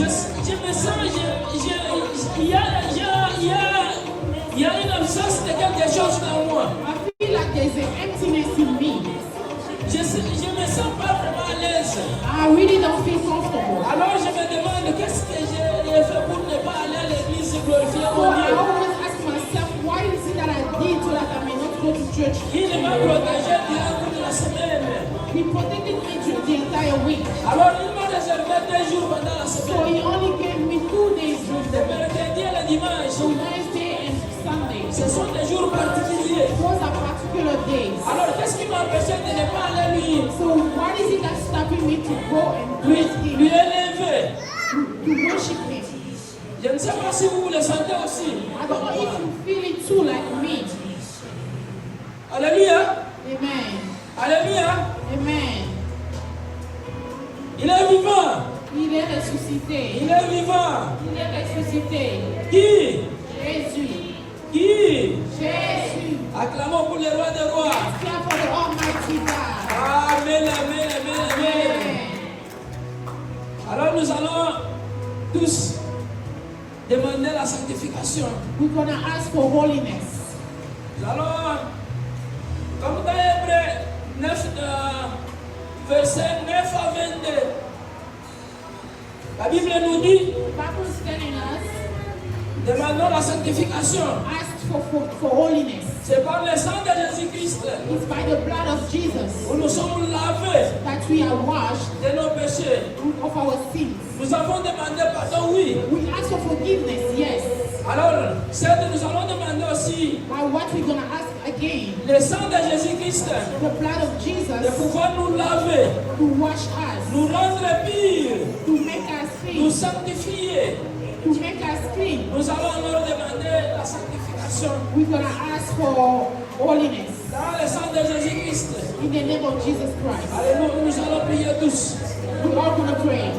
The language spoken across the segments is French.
me sens, il y a une absence de quelque chose dans moi. I feel like there's an emptiness in me. Je me sens pas vraiment à l'aise. I really don't feel comfortable. Alors je me demande qu'est-ce que j'ai fait pour ne pas aller à l'église et glorifier So mon I Dieu. always ask myself, why is it that I did so that I may not go to church? Il m'a protégé durant toute la semaine. He protected me through the entire week. Alors il m'a réservé 2 jours pendant la So semaine. he only gave me 2 days Le mercredi et le dimanche. so Wednesday and Sunday. Ce sont des jours particuliers. Those are particular days. Alors qu'est-ce qui m'empêchait de ne pas aller lui So what is it that's stopping me to go and lui praise him, élever? to worship him? Je ne sais pas si vous le sentez aussi. I don't know if you feel it too like me. Alléluia. Amen. Alléluia. Amen. Il est vivant. Il est ressuscité. Il est vivant. Il est ressuscité. Qui? Jésus. Qui? Jésus. Acclamons pour le roi des rois. Clap for the Almighty God. Amen, amen, amen, amen. Amen. Alors nous allons tous demander la sanctification. We're going to ask for holiness. Nous allons, comme dans Hébreux 9, verset 9 à 22, la Bible nous dit, The Bible is telling us, demandons la sanctification. ask for holiness. C'est par le sang de Jésus-Christ It's by the blood of Jesus où nous sommes lavés that we are washed de nos péchés. of our sins. Nous avons demandé pardon, oui. We ask for forgiveness, yes. Alors, certes, nous allons demander aussi But what we're going to ask again, le sang de Jésus-Christ the blood of de Jesus pouvoir nous laver, to wash us, nous rendre purs, to make us nous clean, sanctifier. to make us clean. Nous allons alors demander la sanctification We're going to ask for holiness dans le sang de Jésus-Christ. in the name of Jesus Christ. Alléluia, nous allons prier tous. We're all going to pray.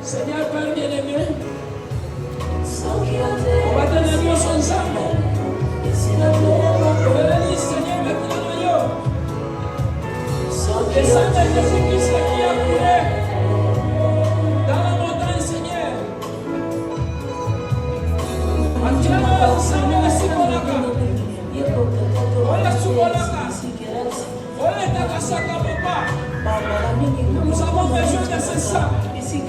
Seigneur Père bien-aimé, on va donner nos ensemble. Bénis Seigneur maintenant. Le sang de Jésus-Christ qui a coulé dans la montagne, Seigneur. Acclamons ensemble le Sibolaka. Oye Subolaka. Oye Takasaka Papa. Nous avons besoin de ce sang. Nous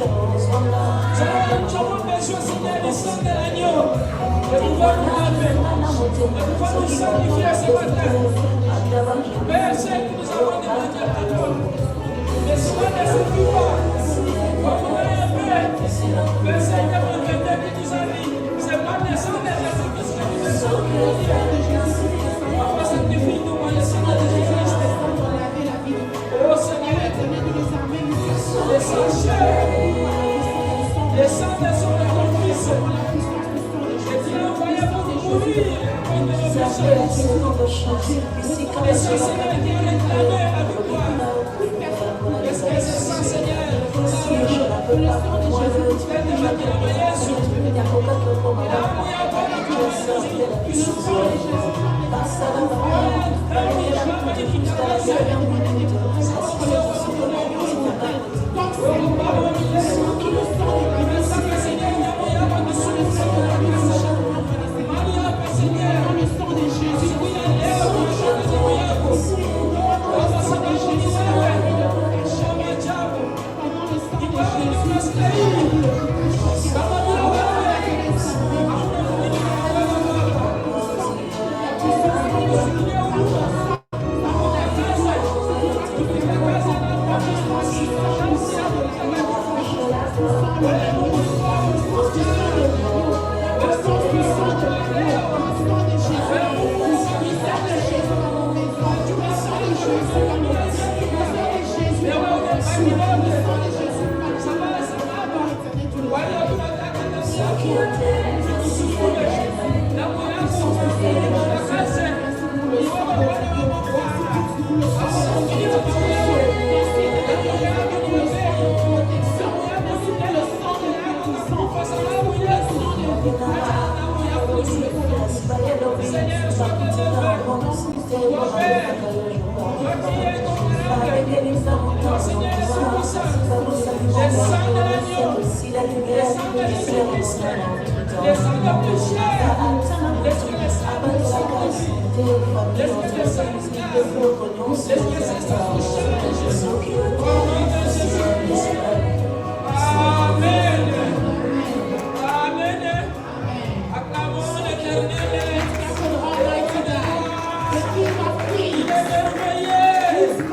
avons besoin, Seigneur, du sang de l'agneau, de pouvoir nous laver, de pouvoir nous sanctifier ce matin. Père, c'est que nous avons demandé pardon. Mais cela ne suffit pas. Comme on est Père, Père, Seigneur, mon Père qui nous a dit, c'est par le sang de Jésus-Christ que nous sommes sanctifiés. Papa, sanctifie-nous par le sang de Jésus-Christ. Oh Seigneur, le sang cher. Le sang de son fils, et tu l'as envoyé pour mourir contre nos péchés. Et ce Seigneur qui a réclamé la victoire. Qu'est-ce que c'est ça, Seigneur? Le sang de Jésus, tu as déjà travaillé sur nous. Il a envoyé encore la victoire. Le sang de Jésus. Le sang de l'agneau, le sang le plus cher. Laisse que les saints s'accrochent. Laisse que les saints se cassent. Laisse que ces saints se changent. Au nom de Jésus. Amen. Amen. Acclamons l'Éternel. Il est merveilleux.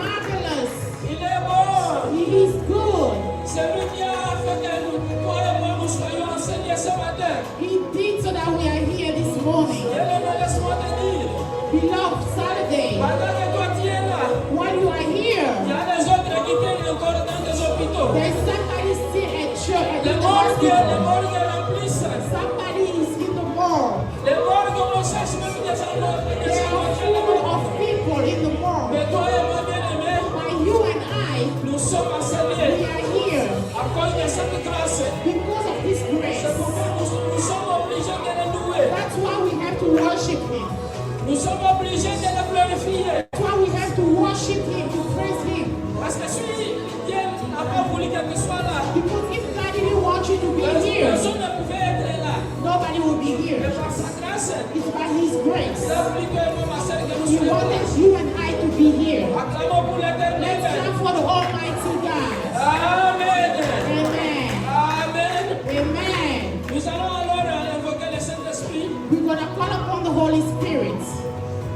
Il est bon. C'est lui qui a fait que toi et moi nous soyons enseignés ce matin. He did so that we are here this morning. Laisse-moi te dire. Beloved Saturday, Pendant que toi tu es là, while you are il y here, a des autres qui tiennent encore dans des hôpitaux. there's somebody still at church, at Les the morgues hospital. remplissent. Somebody is in the morgue. Les morgues, on cherche même des endroits. There are full of people in the morgue. Mais toi et moi, bien-aimés, But you and I, nous sommes we enseignés are here à cause de cette grâce. because of this grace. C'est pourquoi nous sommes obligés de le louer. That's why we have to worship Him. Nous sommes obligés de le glorifier. That's why we have to worship Him, to praise Him. Parce que si Dieu n'a pas voulu que tu sois là, Because if God didn't want you to be here, personne ne pouvait être là. nobody will be Mais here. par sa grâce, It's by His grace. il a voulu que moi, ma sœur, que nous He soyons là. wanted you and I to be here. Acclamons pour Let's l'Éternel. clap for the Almighty God. Amen. Amen. Amen. Amen. Nous allons alors invoquer le Saint-Esprit. We're going to call upon the Holy Spirit.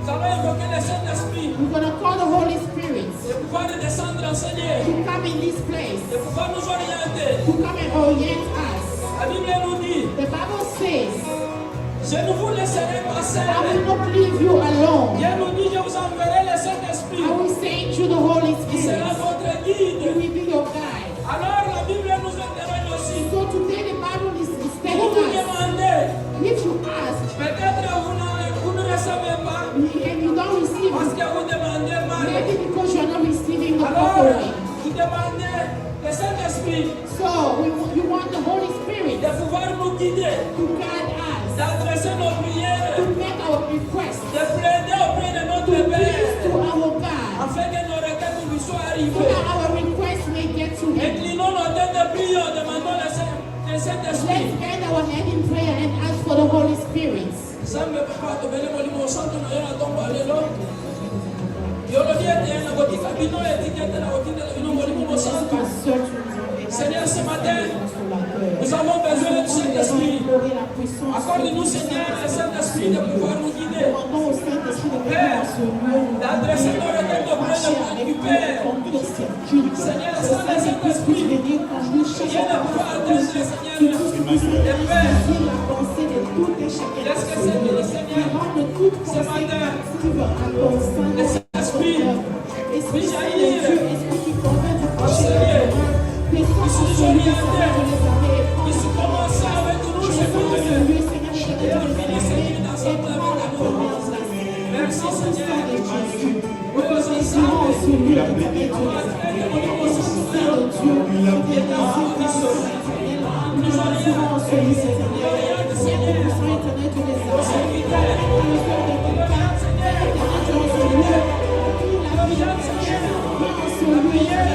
Nous allons invoquer le Saint-Esprit. We're going to call the Holy Spirit De pouvoir descendre enseigner. to come in this place, De pouvoir nous orienter. to come and orient us. La Bible nous dit, The Bible says, je ne vous laisserai pas I seul. will not leave you alone. Dieu nous dit, je vous enverrai le Saint-Esprit. I will send you the Holy Il sera Spirit. votre He guide. will be your guide. Alors la Bible nous interroge aussi. So today the Bible is Vous telling vous us, demandez, if you ask peut-être vous ne recevez pas and you don't receive parce it, que vous demandez mal. maybe because you are not receiving the Alors, proper way. vous demandez le Saint-Esprit So we want the Holy Spirit de pouvoir nous guider, to guide us, d'adresser nos prières, to make our requests, de plaider auprès de notre to please Père, to our God, afin que nos requêtes lui soient so arrivées. that our requests may get to Him. Inclinons nos têtes de prière, demandons le Let's Saint-Esprit. bend our head in prayer and ask for the Holy Spirit. Zambe papa tobele molimo santo na yo na ntongo ya lelo yolobi ete na kotika bino etikete na kotindela bino molimo mosanto. Seigneur, ce matin, nous avons besoin du Saint-Esprit. Accorde-nous, Seigneur, le Saint-Esprit de pouvoir nous guider, d'adresser nos requêtes auprès de notre Père. Seigneur, sans le Saint-Esprit, rien ne pourra atteindre, Seigneur, les Pères. Laisse que le Seigneur, ce matin, le Saint-Esprit puisse jaillir, enseigner, puisse nous orienter, puisse commencer avec nous, Seigneur, et on finisse ensemble avec nous. Merci, Seigneur. Oui, aux ensemble, à traiter mon émotion, et dans nos vies, nous oriente, Seigneur, aux serviteurs, oriente, Seigneur, oriente, Seigneur, la prière,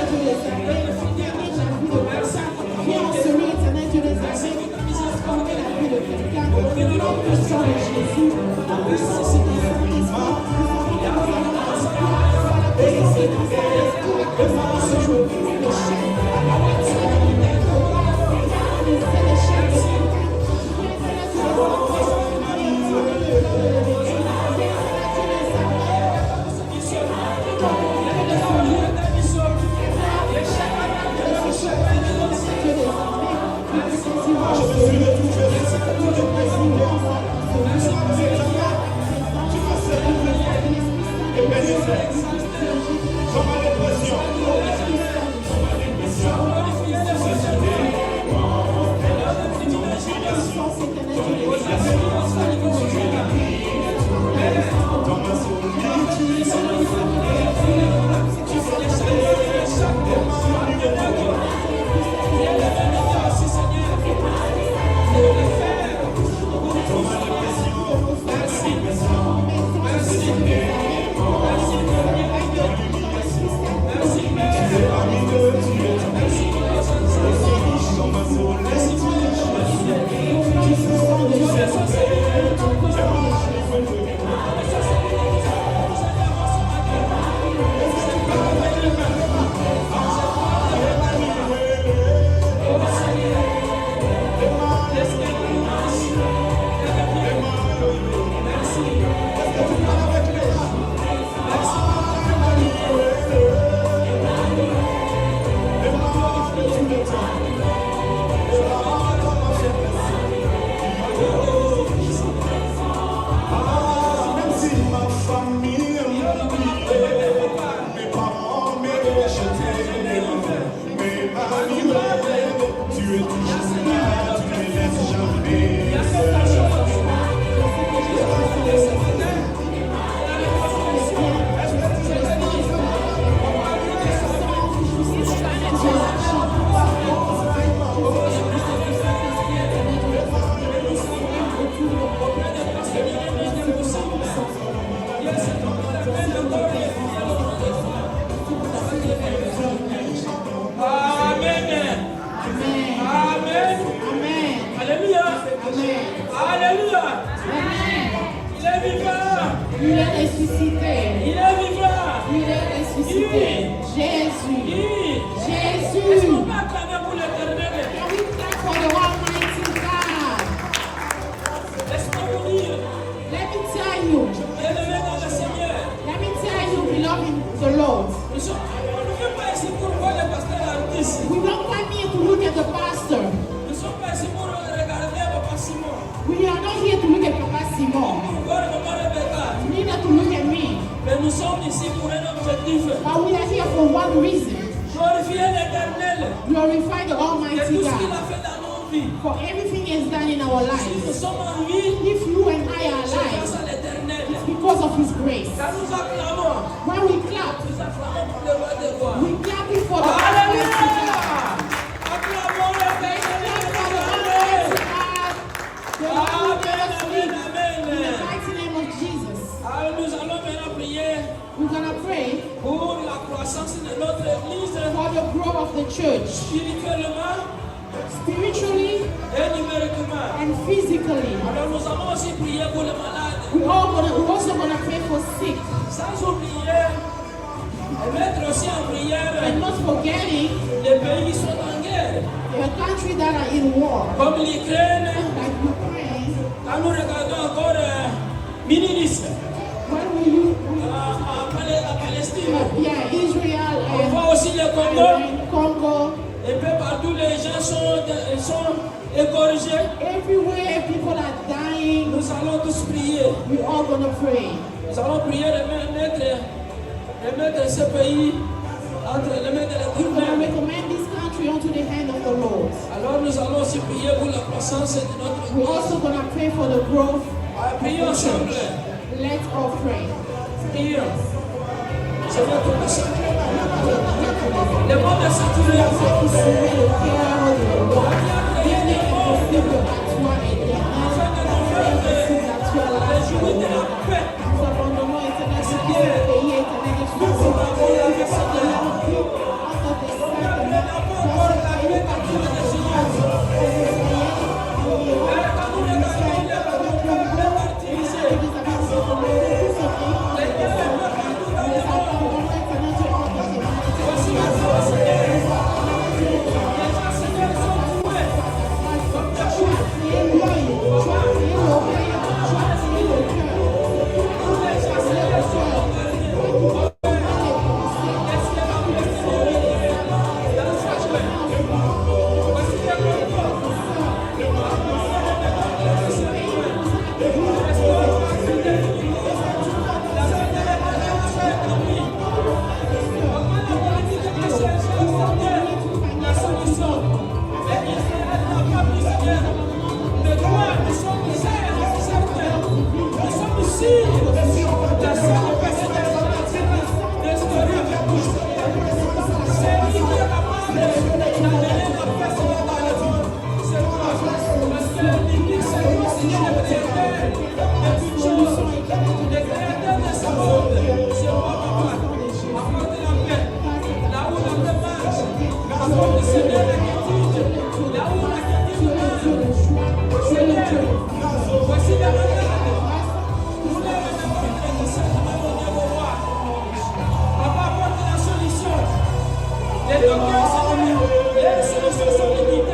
Les solutions sont limites.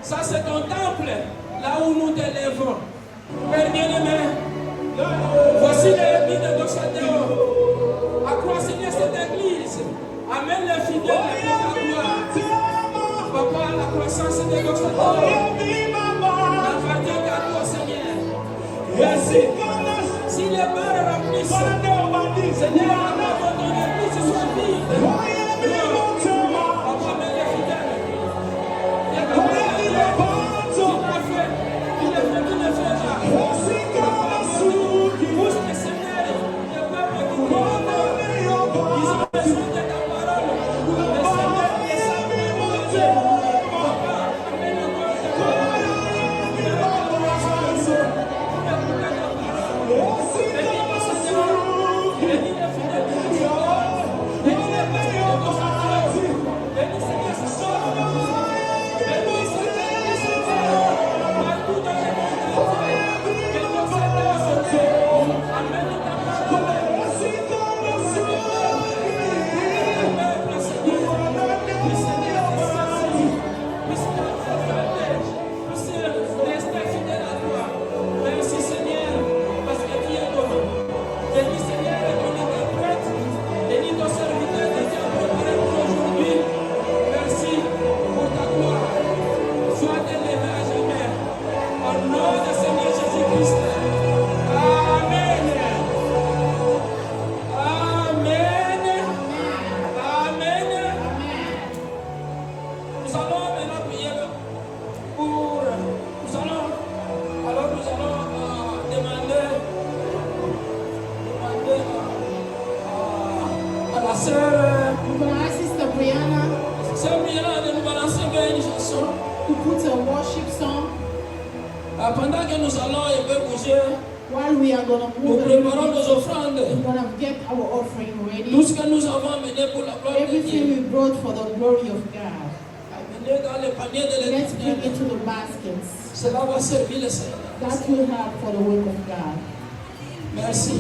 Ça, c'est ton temple, là où nous t'élèvons. Père bien-aimé, voici l'église de Doxadeo. Accrois, Seigneur, cette église. Amène les fidèles pour ta gloire. Papa, la croissance de Doxadeo. N'appartient qu'à toi, Seigneur. Merci. Si les barres remplissent, Seigneur, avant que ton église soit vide. Papa, mets les fidèles. Pendant que nous allons un peu bouger, while we are going to nous move, préparons nos offrandes. we're going to get our offering Tout ready. ce que nous avons amené pour la gloire de Everything Dieu, we brought for the glory of God. amené dans le panier de Let's bring l'Éternel. it to the baskets. Cela va servir le Seigneur. That will help for the work of God. Merci.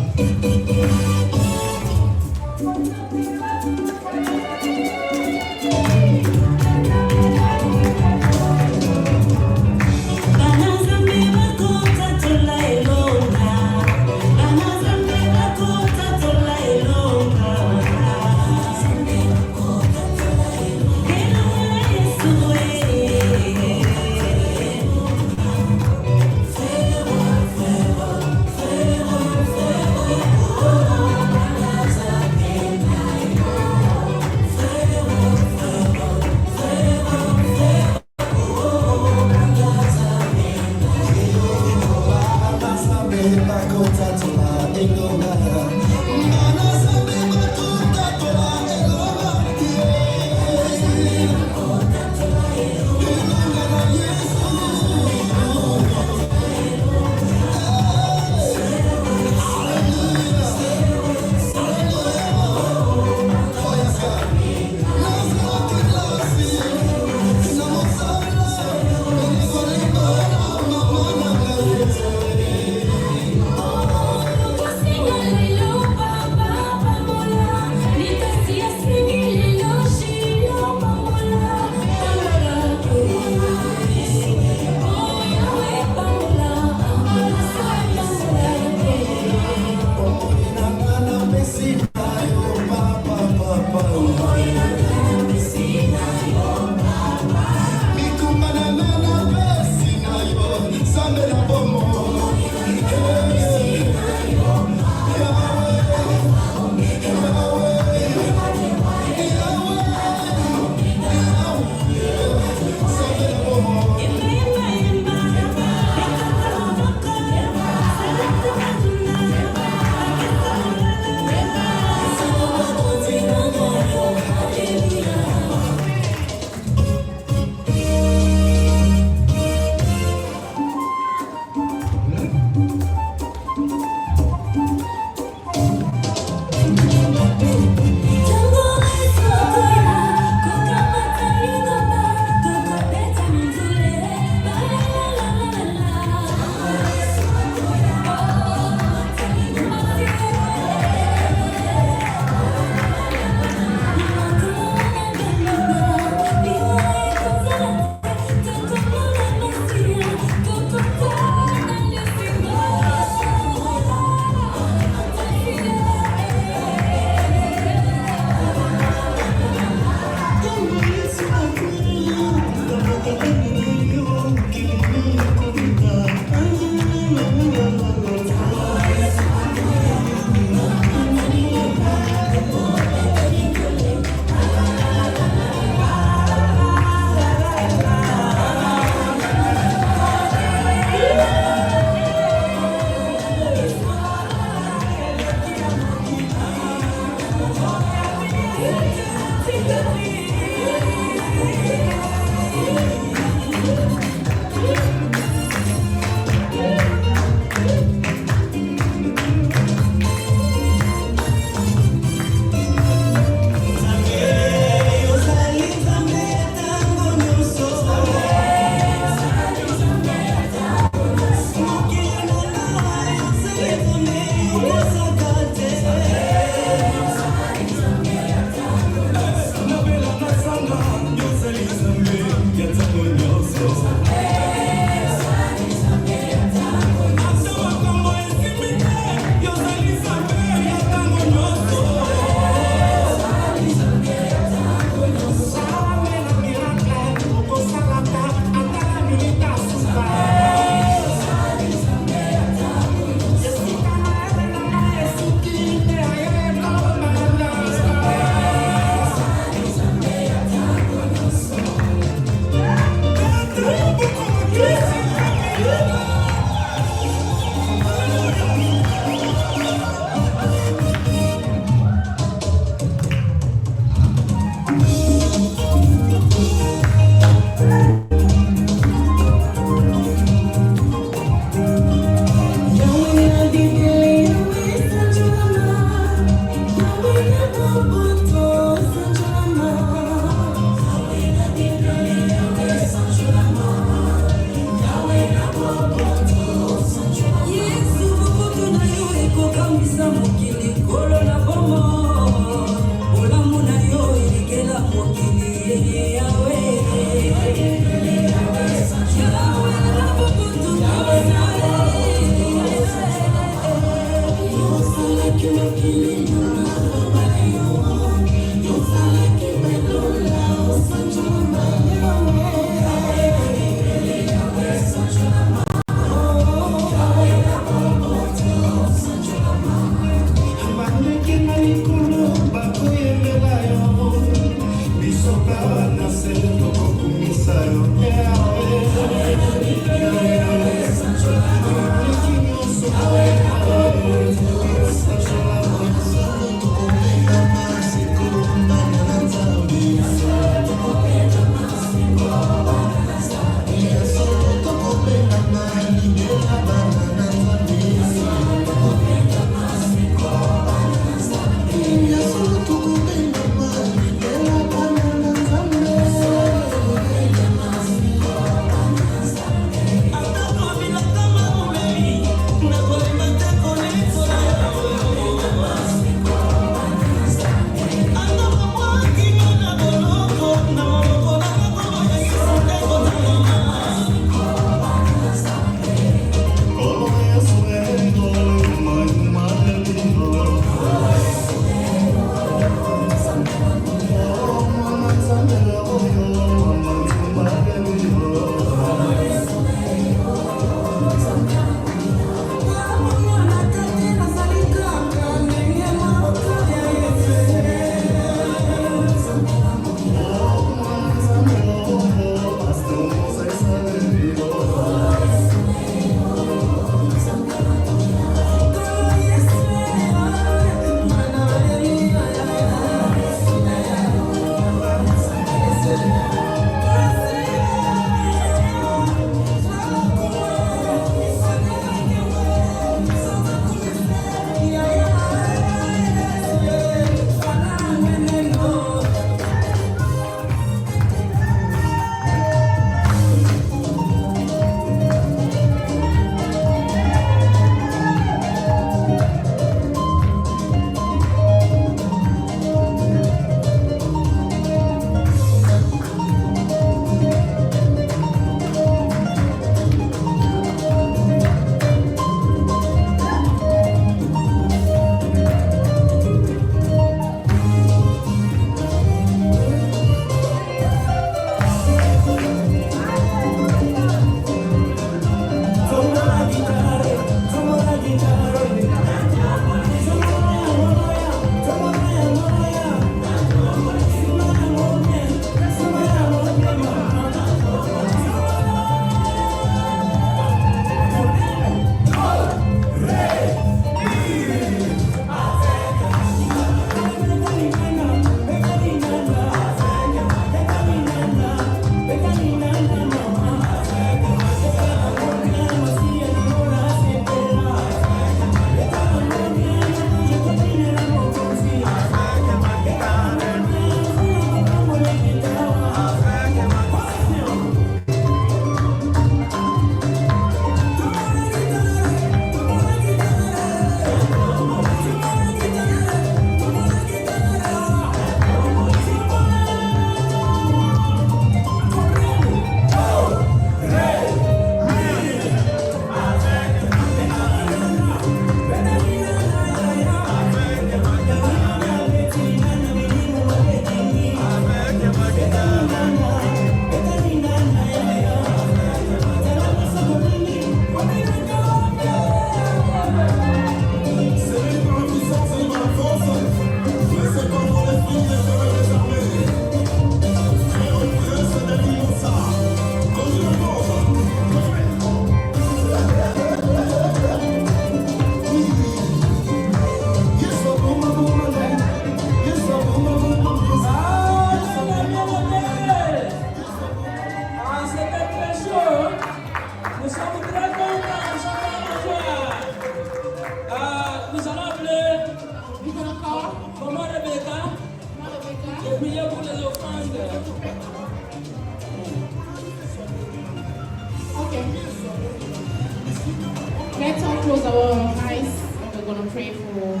Let's all close our eyes and we're going to pray for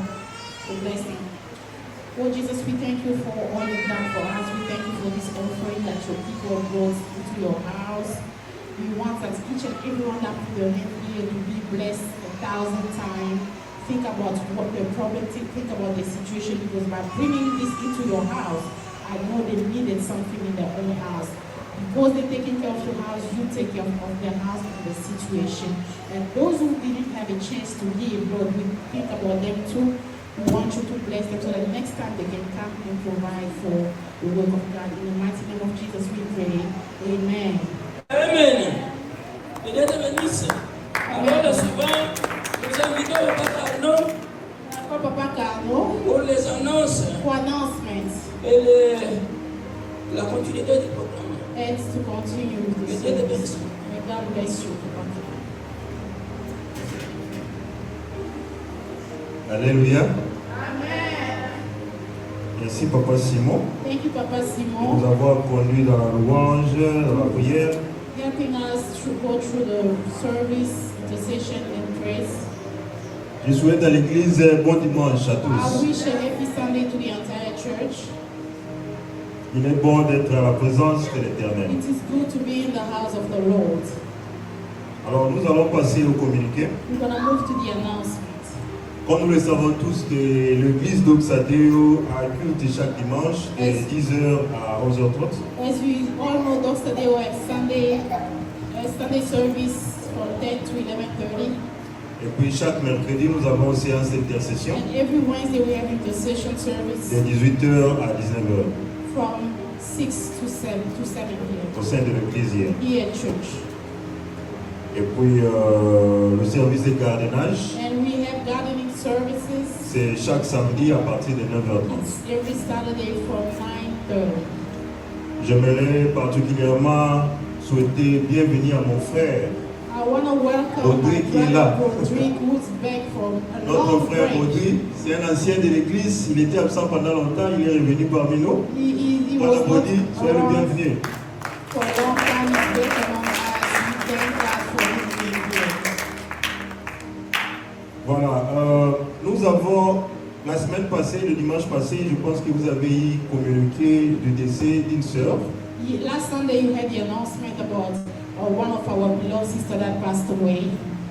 the blessing. Oh Jesus, we thank you for all you've done for us. We thank you for this offering that your people brought into your house. We want that each and everyone that put their hand here to be blessed 1,000 times. think about what the problem, think about the situation, because by bringing this into your house, I know they needed something in their own house. Because they're taking care of your house, you take care of their house and the situation. And those who didn't have a chance to give, Lord, we think about them too. We want you to bless them so that next time they can come and provide for the work of God. In the mighty name of Jesus we pray. Amen. Amen. Mesdames et messieurs, alors le suivant, nous invitons le Papa Arnaud Papa Carlo, pour les annonces for announcements et la continuité du programme. and to continue with the Que Dieu te service. bénisse. May God bless you, Papa. Alléluia. Amen. Merci Papa Simon Thank you, Papa de Simon, nous avoir conduits dans la louange, dans la prière. helping us to go through the service, intercession, and praise. Je souhaite à l'église bon dimanche à I tous. wish a happy Sunday to the entire church. Il est bon d'être à la présence de l'Éternel. It is good to be in the house of the Lord. Alors nous allons passer au communiqué. We're going to move to the announcement. Comme nous le savons tous, que l'église d'Oxadeo a culte chaque dimanche de 10h à 11h30. As we all know, Dr. Deo have Sunday service from 10 to 11:30. Et puis chaque mercredi, nous avons une séance d'intercession And every Wednesday we have intercession service de 18h à 19h from 6 to 7 p.m. au sein de l'église hier. here at church. Et puis le service de gardiennage, And we have gardening services. c'est chaque samedi à partir de 9h30. It's every Saturday from 9:30. J'aimerais particulièrement souhaiter bienvenue à mon frère, I want to welcome Audrey my qui est là. brother Rodrigue, who's back from a notre long frère break. Audrey. C'est un ancien de l'église, il était absent pendant longtemps, il est revenu parmi nous. He Voilà, was not Audrey, soyez le around bienvenu. for a long time. He's back among us. We thank God for him being here. Voilà, nous avons, la semaine passée, le dimanche passé, je pense que vous avez communiqué du décès d'une sœur. Last Sunday you had the announcement about one of our beloved sister that passed away,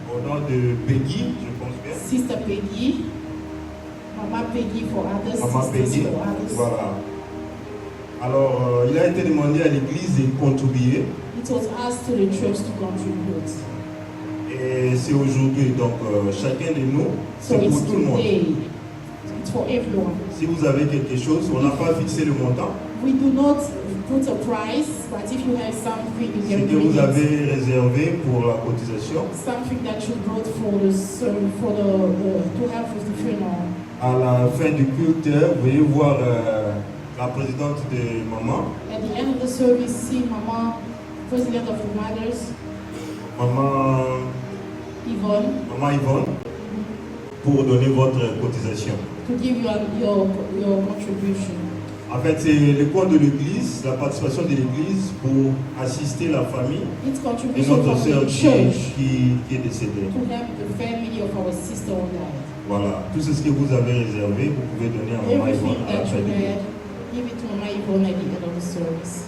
Au nom de Peggy, je pense bien. Sister Peggy. Mama Peggy for others, Maman sisters Peggy. for others. Voilà. Alors, il a été demandé à l'église de contribuer. It was asked to the church to contribute. Et c'est aujourd'hui, donc chacun de nous, So c'est it's pour tout le monde. today. It's for everyone. Si vous avez quelque chose, on n'a pas fixé le montant. We do not put a price, but if you have something, you Ce can que bring vous it. avez réservé pour la cotisation, Something that you brought for the to help with the funeral. à la fin du culte, vous voyez voir la présidente de Maman, At the end of the service, see Mama, President of the Mothers, Maman Yvonne, pour donner votre cotisation. to give you your contribution. En fait, c'est le compte de l'église, la participation de l'église pour assister la famille It's et contribution notre from sœur the church qui est décédée. to help the family of our sister who died. Voilà, tout ce que vous avez réservé, vous pouvez donner à Maman Everything Yvonne à la that fin you du culte. had, give it to Mama Yvonne at the end of the service.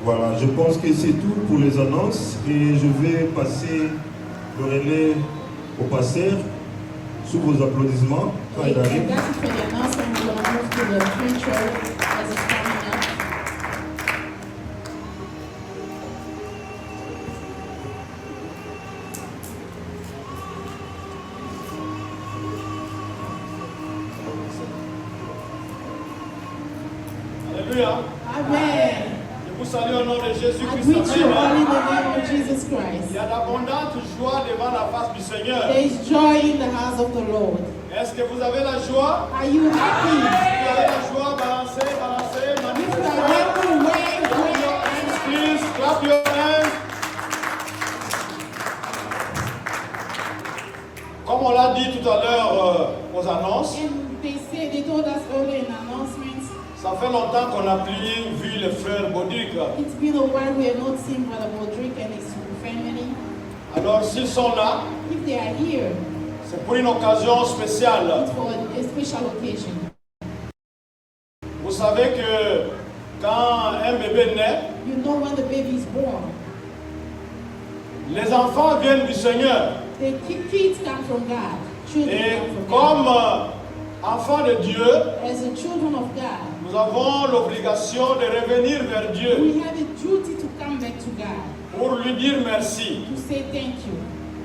Voilà, je pense que c'est tout pour les annonces et je vais passer le relais au pasteur sous vos applaudissements quand il And arrive. that's it for the announcement. We're going to move to the preacher as it's coming up. Alléluia. Amen. Je vous salue au nom de I Jésus-Christ. greet you all Amen. in the name of Jesus Il Christ. y a d'abondantes joies devant la face du Seigneur. There is joy in the house of the Lord. Est-ce que vous avez la joie? Are you happy? Vous avez la joie? Balancez, balancez, If you are manifestez. happy, wave, Clap your wave. hands, please. Clap your hands. Comme on l'a dit tout à l'heure aux annonces, And they told us earlier in announcements, ça fait longtemps qu'on n'a plus vu le frère Bodic. it's been a while we have not seen Brother Bodrick and his family. Alors s'ils sont là, If they are here, c'est pour une occasion spéciale. it's for a special occasion. Vous savez que quand un bébé naît, You know when the baby is born, les enfants viennent du Seigneur. the kids come from God. children Et of God. comme enfants de Dieu, As the children of God, nous avons l'obligation de revenir vers Dieu we have a duty to come back to God, pour lui dire merci. to say thank you.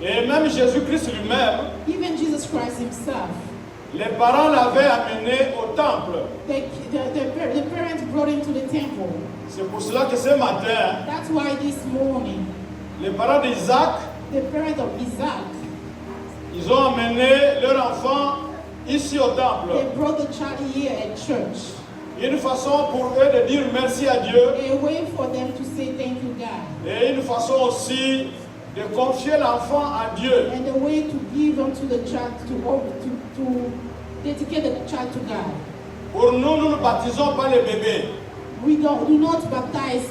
Et même Jésus-Christ lui-même, Even Jesus Christ himself, les parents l'avaient amené au temple. the parents brought him to the temple. C'est pour cela que ce matin, That's why this morning, les parents d'Isaac, the parents of Isaac, ils ont amené leur enfant ici au temple. they brought the child here at church. Une façon pour eux de dire merci à Dieu A way for them to say thank you, God. et une façon aussi de confier l'enfant à Dieu. And a way to give unto the child, to dedicate the child to God. Pour nous, nous ne baptisons pas les bébés, We do not baptize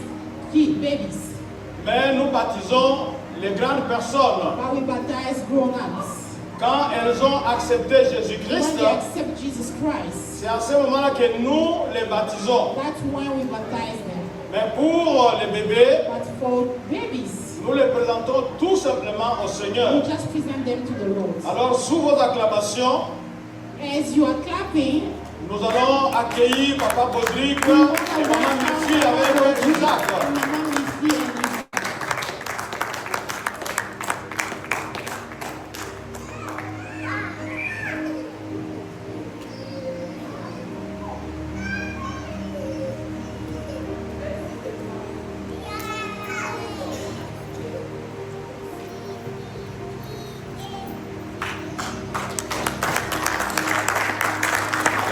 babies, mais nous baptisons les grandes personnes. but we baptize grown-ups. Quand elles ont accepté When Jésus-Christ, they accept Jesus Christ, c'est à ce moment-là que nous les baptisons. that's when we baptize them. Mais pour les bébés, But for babies, nous les présentons tout simplement au we Seigneur. just present them to the Lord. Alors, sous vos acclamations, As you are clapping, nous allons accueillir Papa Baudric et Maman Mifi avec Isaac. Maman Mifi and Isaac.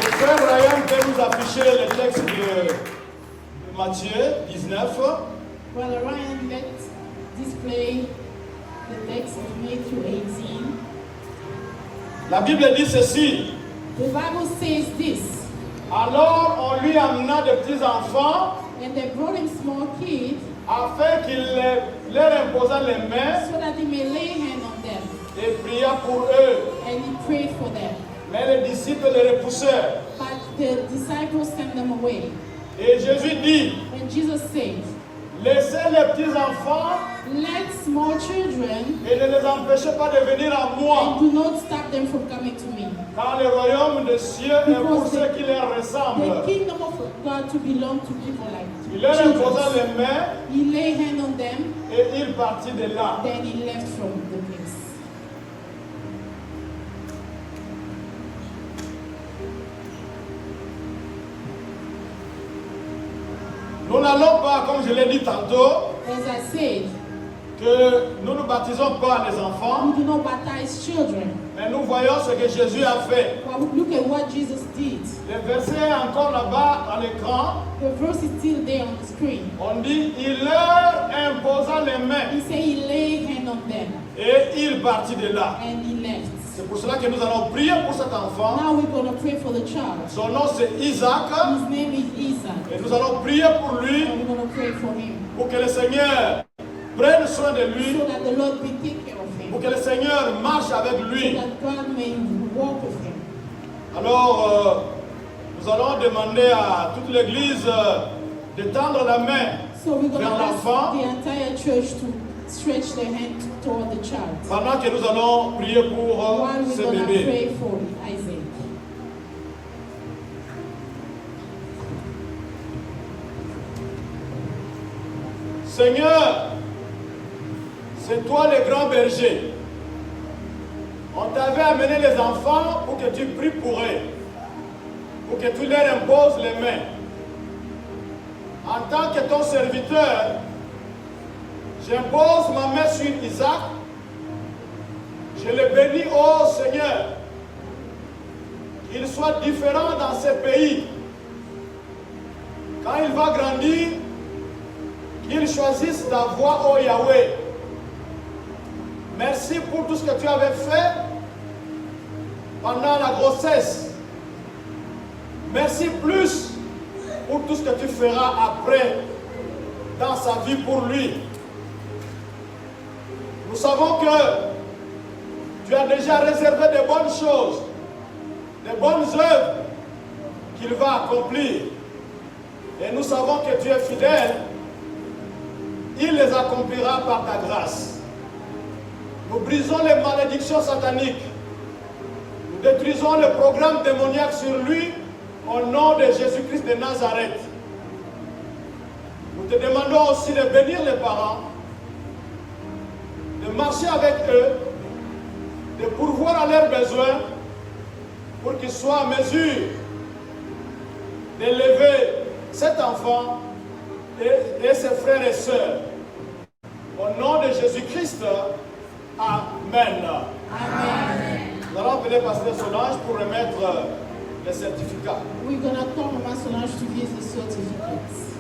Le frère Brian peut nous afficher le texte de Matthieu 19. Brother Ryan, let's display the text of Matthew 18. La Bible dit ceci. The Bible says this, Alors on lui amena de petits enfants and they brought him small kids afin qu'il leur imposa les mains so that he may lay hand on them, et pria pour eux. and he prayed for them. Mais les disciples les repoussèrent. But the disciples sent them away. Et Jésus dit, And Jesus said, laissez les petits enfants let small children, et ne les empêchez pas de venir à and moi. do not stop them from coming to me. Car le royaume des cieux est pour ceux qui leur The ressemblent. kingdom of God to belong to people like Il leur imposa children. les mains He lay hand on them, et il partit de là. then he left from the place. Nous n'allons pas, comme je l'ai dit tantôt, As I said, que nous ne baptisons pas les enfants, we do not baptize children. mais nous voyons ce que Jésus a fait. But look at what Jesus did. Le verset encore là-bas à l'écran, The verse is still there on the screen. on dit, il leur imposa les mains He said he laid hand on them, et il partit de là. and he left. C'est pour cela que nous allons prier pour cet enfant. Now we're going to pray for the child. Son nom c'est Isaac His name is Isaac, et nous allons prier pour lui, and we're going to pray for him pour que le Seigneur prenne soin de lui, so that the Lord will take care of him, pour que le Seigneur marche avec so lui. that God may walk with him. Alors, nous allons demander à toute l'église de tendre la main So we're going to vers ask l'enfant the entire church to stretch their hand toward the child pendant que nous allons prier pour while ce we're going to bébé. pray for Isaac. Seigneur, c'est toi le grand berger. On t'avait amené les enfants pour que tu pries pour eux, pour que tu leur imposes les mains. En tant que ton serviteur, j'impose ma main sur Isaac. Je le bénis, ô Seigneur, qu'il soit différent dans ce pays. Quand il va grandir, qu'il choisisse ta voie, ô Yahweh. Merci pour tout ce que tu avais fait pendant la grossesse. Merci plus pour tout ce que tu feras après dans sa vie pour lui. Nous savons que tu as déjà réservé de bonnes choses, de bonnes œuvres qu'il va accomplir. Et nous savons que tu es fidèle. Il les accomplira par ta grâce. Nous brisons les malédictions sataniques Nous détruisons le programme démoniaque sur lui au nom de Jésus-Christ de Nazareth. Nous te demandons aussi de bénir les parents, de marcher avec eux, de pourvoir à leurs besoins pour qu'ils soient en mesure d'élever cet enfant et ses frères et sœurs. Au nom de Jésus-Christ, Amen. Amen. Nous allons appeler Pasteur Solange pour remettre les certificats. We're going to call Mama Solange to give the certificates.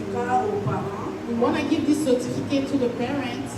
We want to give this certificate to the parents.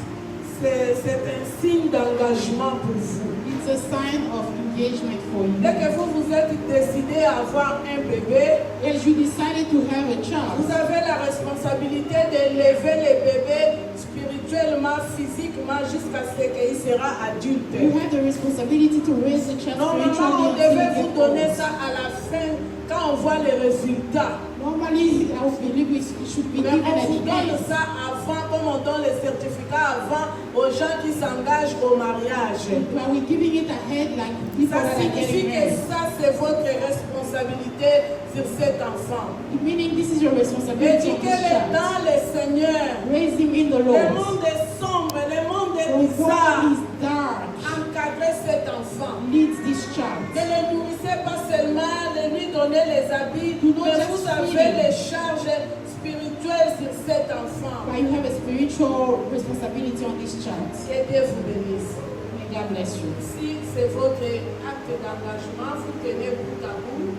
C'est un signe d'engagement pour vous. It's a sign of engagement for you. Dès que vous vous êtes décidé à avoir un bébé, As you decided to have a child, vous avez la responsabilité d'élever le bébé spirituellement, physiquement, jusqu'à ce qu'il sera adulte. you have the responsibility to raise the child Normalement, on spiritually devait until vous he donner gets ça à la fin, quand on voit les résultats. Normally, I believe it should be Mais given on at vous the donne end. ça avant, comme on donne les certificats avant aux gens qui s'engagent au mariage. But we're giving it ahead like people Ça that are signifie getting que married. ça, c'est votre responsabilité sur cet enfant. Meaning this is your responsibility on this Éduquez-le child. dans le Seigneur. Raise him in the Le Lord. monde est sombre, le monde est The world bizarre. is dark. Encadrez cet enfant. Leads this child. Ne le nourrissez pas seulement, de lui donner les habits, Do not mais just vous feed avez him. les charges spirituelles sur cet enfant. But you have a spiritual responsibility on this child. Que Dieu vous bénisse. May God bless you. Si c'est votre acte d'engagement, vous tenez bout à bout,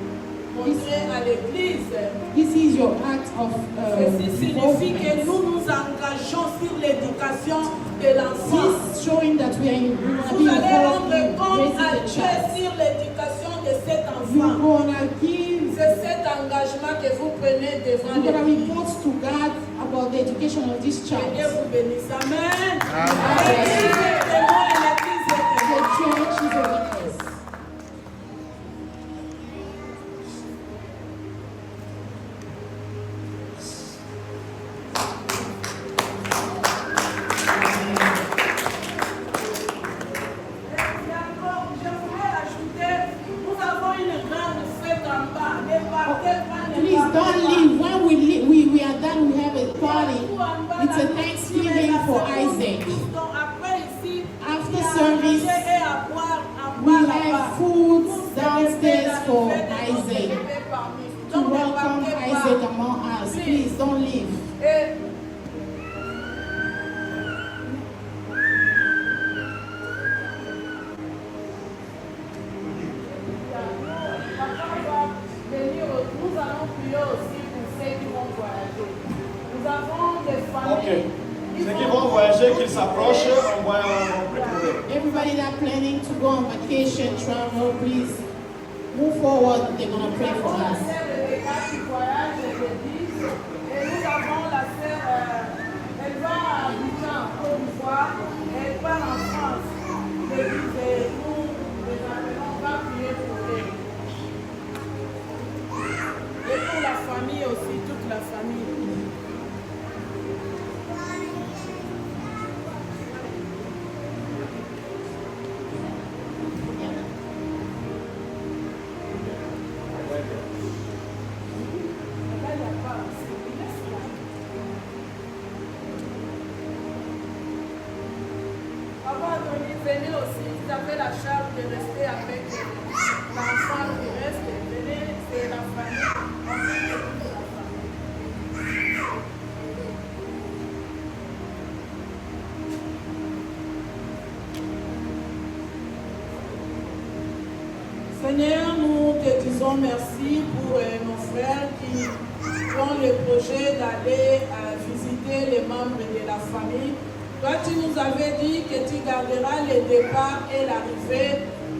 montrez à l'église. This is your act of Ceci signifie que involvement. nous nous engageons sur l'éducation de l'enfant. This showing that we are Vous allez involved rendre in compte à raising the Dieu child. sur l'éducation de cet You're enfant. gonna give. C'est cet engagement que vous prenez devant You're gonna l'église. report to God about the education of this Que child. Dieu vous bénisse. Amen. Amen. L'église est témoin et l'église est The témoin. church is a witness. Et encore, je voudrais ajouter, nous avons une grande fête en bas. Ne partez pas, ne Please partez don't pas. leave. When we are done, we have a party. It's a Thanksgiving for Isaac. Donc après ici, After il y a à service, manger et à boire en we bas là-bas. have food Pour célébrer downstairs for l'arrivée de notre Isaac. bébé parmi nous. To Donc ne welcome partez pas. Isaac among us. Please don't leave. Et nous allons prier aussi pour ceux qui vont voyager. Nous avons des Ok. familles. Ceux qui vont voyager, qu'ils s'approchent, on va retrouver. Everybody that planning to go on vacation, travel, please move forward. They're gonna pray for La us. sœur Rebecca qui voyage l'église. Et nous avons la sœur, elle va à Abidjan, Côte d'Ivoire, et elle part en France. L'église, et nous, les appelons, on va prier pour elle. Et pour la famille aussi, toute la famille. Avant de venez aussi, vous avez la charge de rester avec l'enfant qui reste. Venez, c'est la famille. On fait de toute la famille. Seigneur, nous te disons merci pour nos frères qui ont le projet d'aller visiter les membres de la famille. Toi, tu nous avais dit que tu garderas le départ et l'arrivée.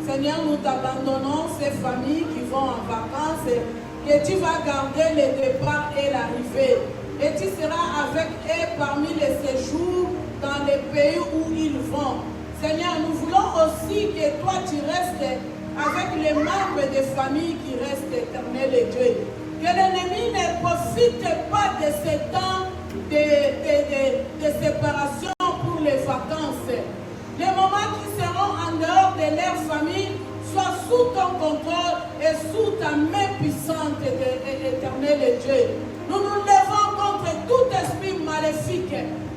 Seigneur, nous t'abandonnons ces familles qui vont en vacances, que tu vas garder le départ et l'arrivée. et tu seras avec eux parmi les séjours dans les pays où ils vont. Seigneur, nous voulons aussi que toi tu restes avec les membres des familles qui restent, éternel et Dieu. Que l'ennemi ne profite pas de ces temps de séparation pour les vacances. Les moments qui seront en dehors de leur famille soient sous ton contrôle et sous ta main puissante, éternel et Dieu. Nous nous levons contre tout esprit maléfique,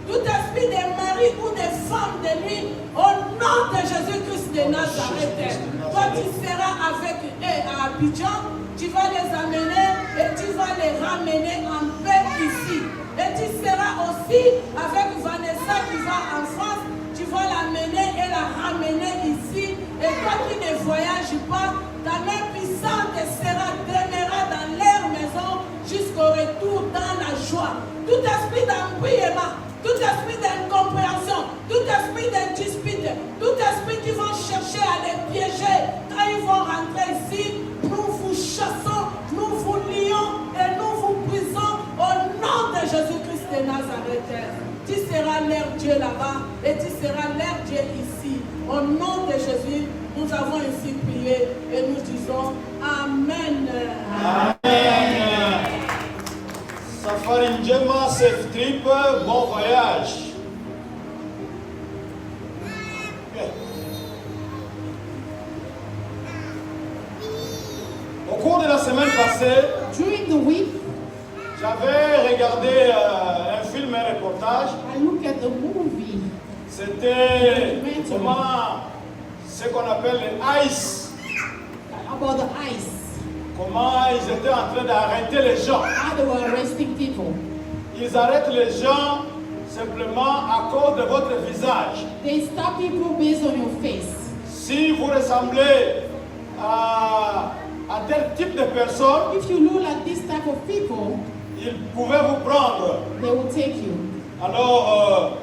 tout esprit de mari ou de femme de nuit, au nom de Jésus-Christ de Nazareth. Toi, tu seras avec eux à Abidjan, tu vas les amener et tu vas les ramener en paix ici. Et tu seras aussi avec Vanessa qui va en France, tu vas l'amener et la ramener ici. Et toi qui ne voyages pas, ta main puissante demeurera dans leur maison jusqu'au retour dans la joie. Tout esprit d'embrouillement, tout esprit d'incompréhension, tout esprit de dispute, tout esprit qui vont chercher à les piéger, quand ils vont rentrer ici, nous vous chassons, nous vous lions et nous vous brisons au nom de Jésus-Christ de Nazareth. Tu seras leur Dieu là-bas et tu seras leur Dieu ici. Au nom de Jésus, nous avons ici prié et nous disons Amen. Amen. Safari njema, safe trip, bon voyage. Au cours de la semaine passée, During the week, j'avais regardé un film, un reportage. I looked at the movie C'était ce qu'on appelle les ICE. about the ICE, Comment ils étaient en train d'arrêter les gens. how they were arresting people. Ils arrêtent les gens simplement à cause de votre visage. They stop people based on your face. Si vous ressemblez à tel type de personne, If you look like this type of people, ils pouvaient vous prendre. they will take you. Alors,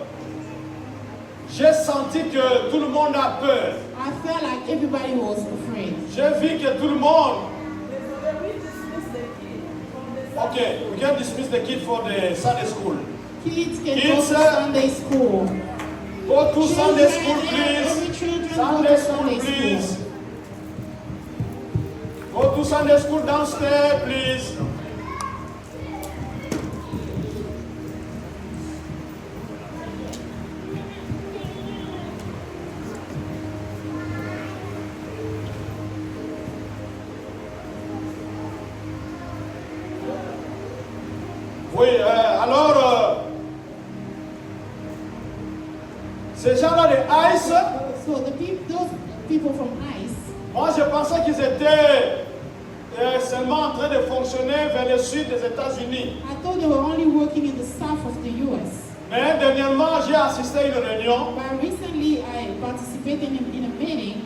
j'ai senti que tout le monde a peur. I felt like everybody was afraid. J'ai vu que tout le monde. Okay, we can dismiss the kid for the Sunday school. Kids can go Kids, to Sunday school. Go to Sunday school, Every please. children go Sunday to school, Sunday please. school. Go to Sunday school downstairs, please. Oui, alors, ces gens-là de ICE, So those people from ICE, moi je pensais qu'ils étaient seulement en train de fonctionner vers le sud des États-Unis. I thought they were only working in the south of the US. Mais dernièrement, j'ai assisté à une réunion. But recently I participated in a meeting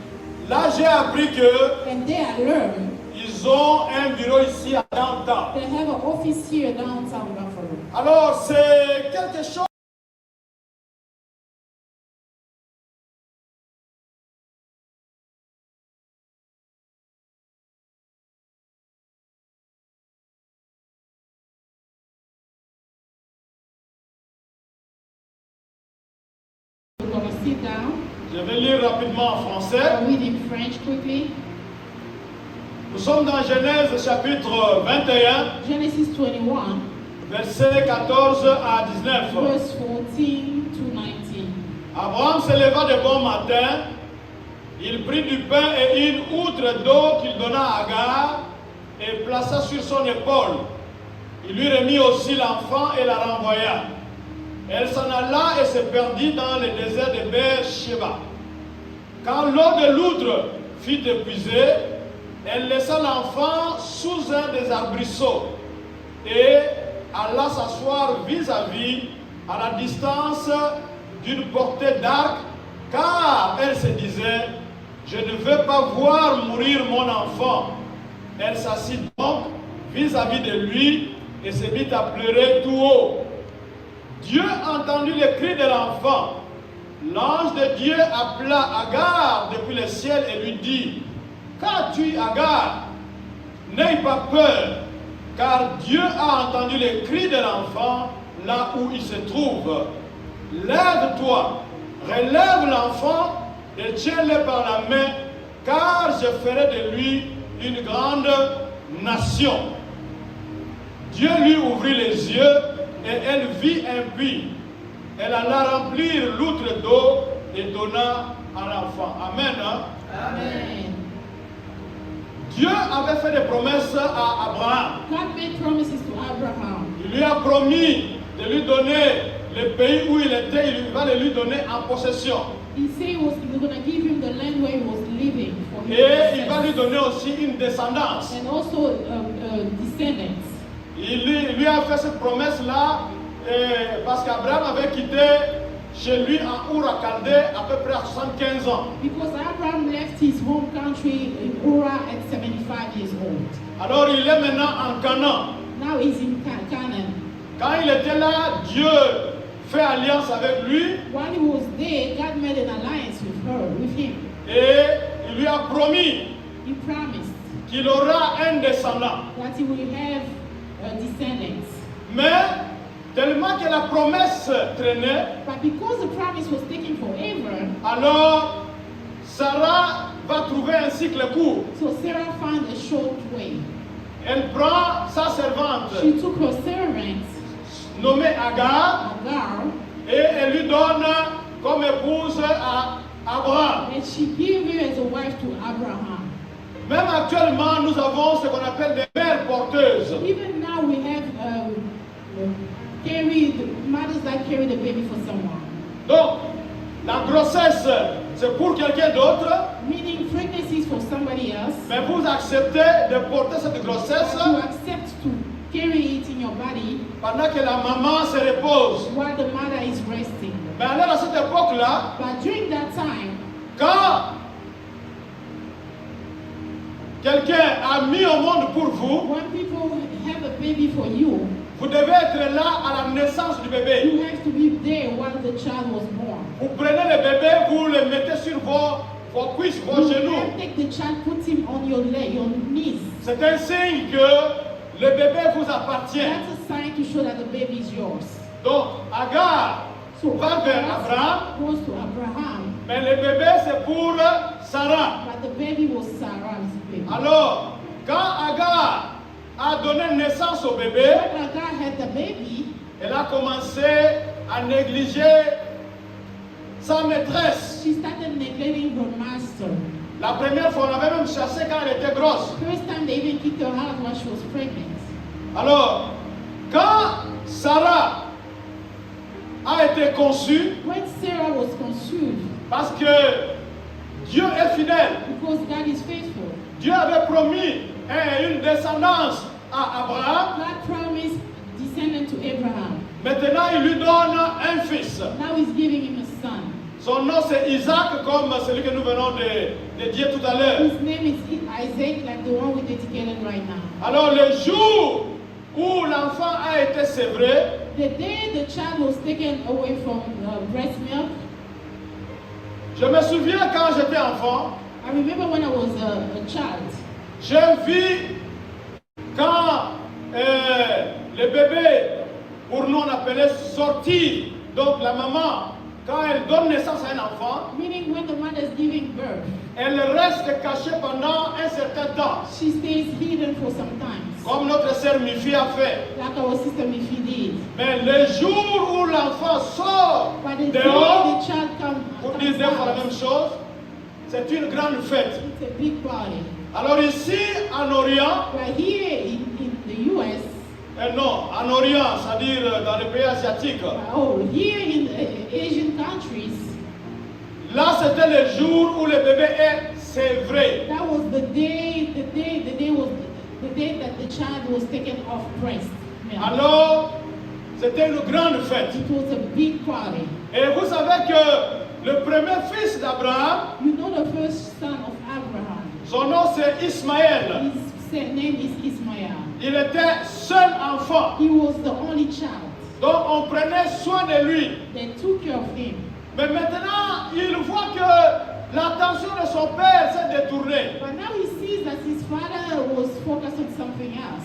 Là, j'ai appris que and there I learned ils ont un bureau ici à Downtown. they have an office here downtown Buffalo. Alors, c'est quelque chose. We're going to sit down. Je vais lire rapidement en français. I'll read in French quickly. Nous sommes dans Genèse chapitre 21, Genesis 21, versets 14 à 19. verse 14 to 19. Abraham se leva de bon matin, il prit du pain et une outre d'eau qu'il donna à Agar et plaça sur son épaule. Il lui remit aussi l'enfant et la renvoya. Elle s'en alla et se perdit dans le désert de Beer-Sheba. Quand l'eau de l'outre fut épuisée, elle laissa l'enfant sous un des arbrisseaux et alla s'asseoir vis-à-vis à la distance d'une portée d'arc, car elle se disait, je ne veux pas voir mourir mon enfant. Elle s'assit donc vis-à-vis de lui et se mit à pleurer tout haut. Dieu entendit le cri de l'enfant. L'ange de Dieu appela Agar depuis le ciel et lui dit, qu'as-tu, Agar? N'aie pas peur, car Dieu a entendu les cris de l'enfant là où il se trouve. Lève-toi, relève l'enfant et tiens-le par la main, car je ferai de lui une grande nation. Dieu lui ouvrit les yeux et elle vit un puits. Elle alla remplir l'outre d'eau et donna à l'enfant. Amen. Hein? Amen. Dieu avait fait des promesses à Abraham. God made promises to Abraham. Il lui a promis de lui donner le pays où il était, il va le lui donner en possession. He said he was going to give him the land where he was living for him. Et il va lui donner aussi une descendance. And also descendants. Il lui a fait cette promesse-là parce qu'Abraham avait quitté chez lui en Ur Chaldée à peu près à 75 ans. Because Abraham left his home country in Ur at 75 years old. Alors il est maintenant en Canaan. Now he's in Canaan. Quand il était là, Dieu fait alliance avec lui While he was there, God made an alliance with him. et il lui a promis He promised qu'il aura un descendant. that he will have descendants. Mais tellement que la promesse traînait, But because the promise was taking forever, alors Sarah va trouver un cycle court. so Sarah found a short way. Elle prend sa servante She took her servant, nommée Agar Agar, et elle lui donne comme épouse à Abraham. and she gave her as a wife to Abraham. Même actuellement, nous avons ce qu'on appelle des mères porteuses. Even now we have mothers that carry the baby for someone. Donc, la grossesse, c'est pour quelqu'un d'autre, Meaning pregnancy is for somebody else. mais vous acceptez de porter cette grossesse You accept to carry it in your body pendant que la maman se repose. while the mother is resting. Mais alors, à cette époque-là, But during that time, quand quelqu'un a mis au monde pour vous, when people have a baby for you, vous devez être là à la naissance du bébé. you have to be there while the child was born. Vous prenez le bébé, vous le mettez sur vos cuisses, vos You genoux. can't take the child, put him on your leg, your knees. C'est un signe que le bébé vous appartient. That's a sign to show that the baby is yours. Donc, Agar So va vers Agar Abraham, goes to Abraham, mais le bébé c'est pour Sarah. but the baby was Sarah's baby. Alors, quand Agar a donné naissance au bébé, When Agar had the baby, elle a commencé à négliger sa maîtresse. she started neglecting her master. La première fois, on avait même chassé quand elle était grosse. First time they even kicked her out when she was pregnant. Alors, quand Sarah a été conçue, When Sarah was conceived, parce que Dieu est fidèle, because God is faithful, Dieu avait promis une descendance à Abraham. God promised descendant to Abraham. Maintenant, il lui donne un fils. Now he's giving him a son. Son nom c'est Isaac, comme celui que nous venons de dire tout à l'heure. His name is Isaac, like the one we dedicated right now. Alors, le jour où l'enfant a été sévré, The day the child was taken away from breast milk, je me souviens quand j'étais enfant, I remember when I was a child. j'ai vu quand le bébé, pour nous on appelait sortir, donc la maman, quand elle donne naissance à un enfant, Meaning when the mother is giving birth, elle reste cachée pendant un certain temps, she stays hidden for some time, comme notre sœur Mifi a fait. like our sister Mifi did. Mais le jour où l'enfant sort But the day dehors, the child pour comes dire deux fois la out, même chose, c'est une grande fête. it's a big party. Alors ici, en Orient, But here in the US, non, en Orient, c'est-à-dire dans les pays asiatiques, here in Asian countries, là c'était le jour où le bébé est sévré. that was the day was the day that the child was taken off breast milk. Alors, c'était une grande fête. It was a big party. Et vous savez que le premier fils d'Abraham, You know the first son of Abraham. son nom c'est Ismaël. His name is Ismael. Il était seul enfant. He was the only child. Donc on prenait soin de lui. They took care of him. Mais maintenant, il voit que l'attention de son père s'est détournée. But now he sees that his father was focused on something else.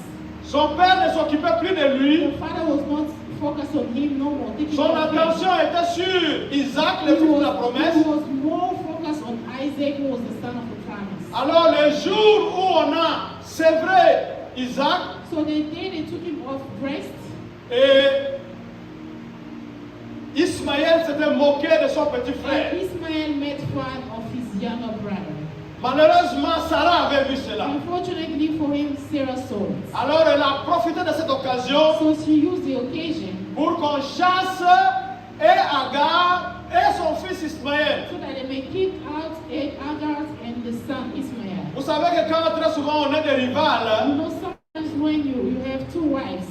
Son père ne s'occupait plus de lui. The father was not focused on him no more. Taking Son care of him. attention était sur Isaac, le fils de la promesse. He was more focused on Isaac, who was the son of the promise. Alors le jour où on a sévré Isaac, So the day they took him off breast, et Ismaël s'était moqué de son petit frère. Ismael made fun of his younger brother. Malheureusement, Sarah avait vu cela. Unfortunately for him, Sarah saw it. Alors elle a profité de cette occasion So she used the occasion pour qu'on chasse et Agar et son fils Ismaël. so that they may keep out Agar and the son Ismael. Vous savez que quand très souvent on est des rivales, You know, sometimes when you have two wives,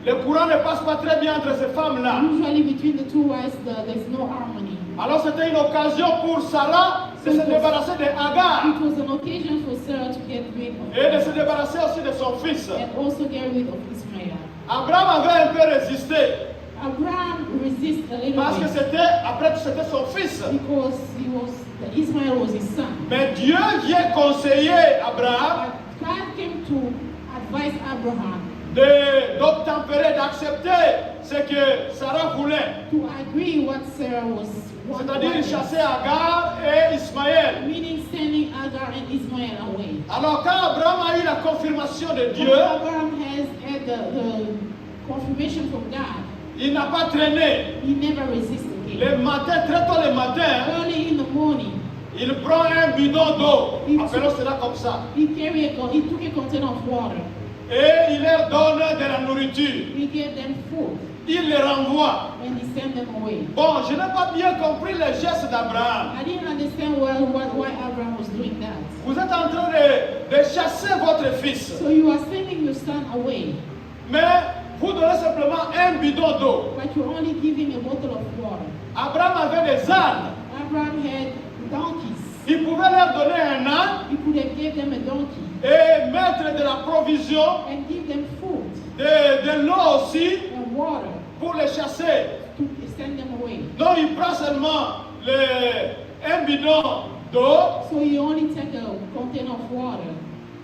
le courant ne passe pas très bien entre ces femmes-là. usually between the two wives, there's no harmony. Alors c'était une occasion pour Sarah de se débarrasser de Agar It was an occasion for Sarah to get rid of et de se débarrasser aussi de son fils. and also get rid of Ismael. Abraham avait un peu résisté Abraham resisted a little parce que bit c'était, après tout, c'était son fils. because Ismael was his son. Mais Dieu vient conseiller Abraham But God came to advise Abraham d'obtempérer, d'accepter ce que Sarah voulait. to agree what Sarah was C'est-à-dire wanted, chasser Agar et Ismaël. meaning sending Agar and Ismael away. Alors quand Abraham a eu la confirmation de Dieu, When Abraham has had the confirmation from God, il n'a pas traîné. he never resisted Le him. matin, très tôt le matin, Early in the morning, il prend un bidon d'eau, appelons cela comme ça, he took a container of water. et il leur donne de la nourriture. He gave them food Il les renvoie. and he sent them away. Bon, je n'ai pas bien compris le geste d'Abraham. I didn't understand why Abraham was doing that. Vous êtes en train de chasser votre fils, So you are sending your son away, mais vous donnez simplement un bidon d'eau. but you only give him a bottle of water. Abraham avait des ânes. Abraham had donkeys. Il pouvait leur donner un âne He could have gave them a donkey et mettre de la provision, and give them food de l'eau aussi and water pour les chasser. to send them away. Donc il prend seulement un bidon d'eau, So he only take a container of water.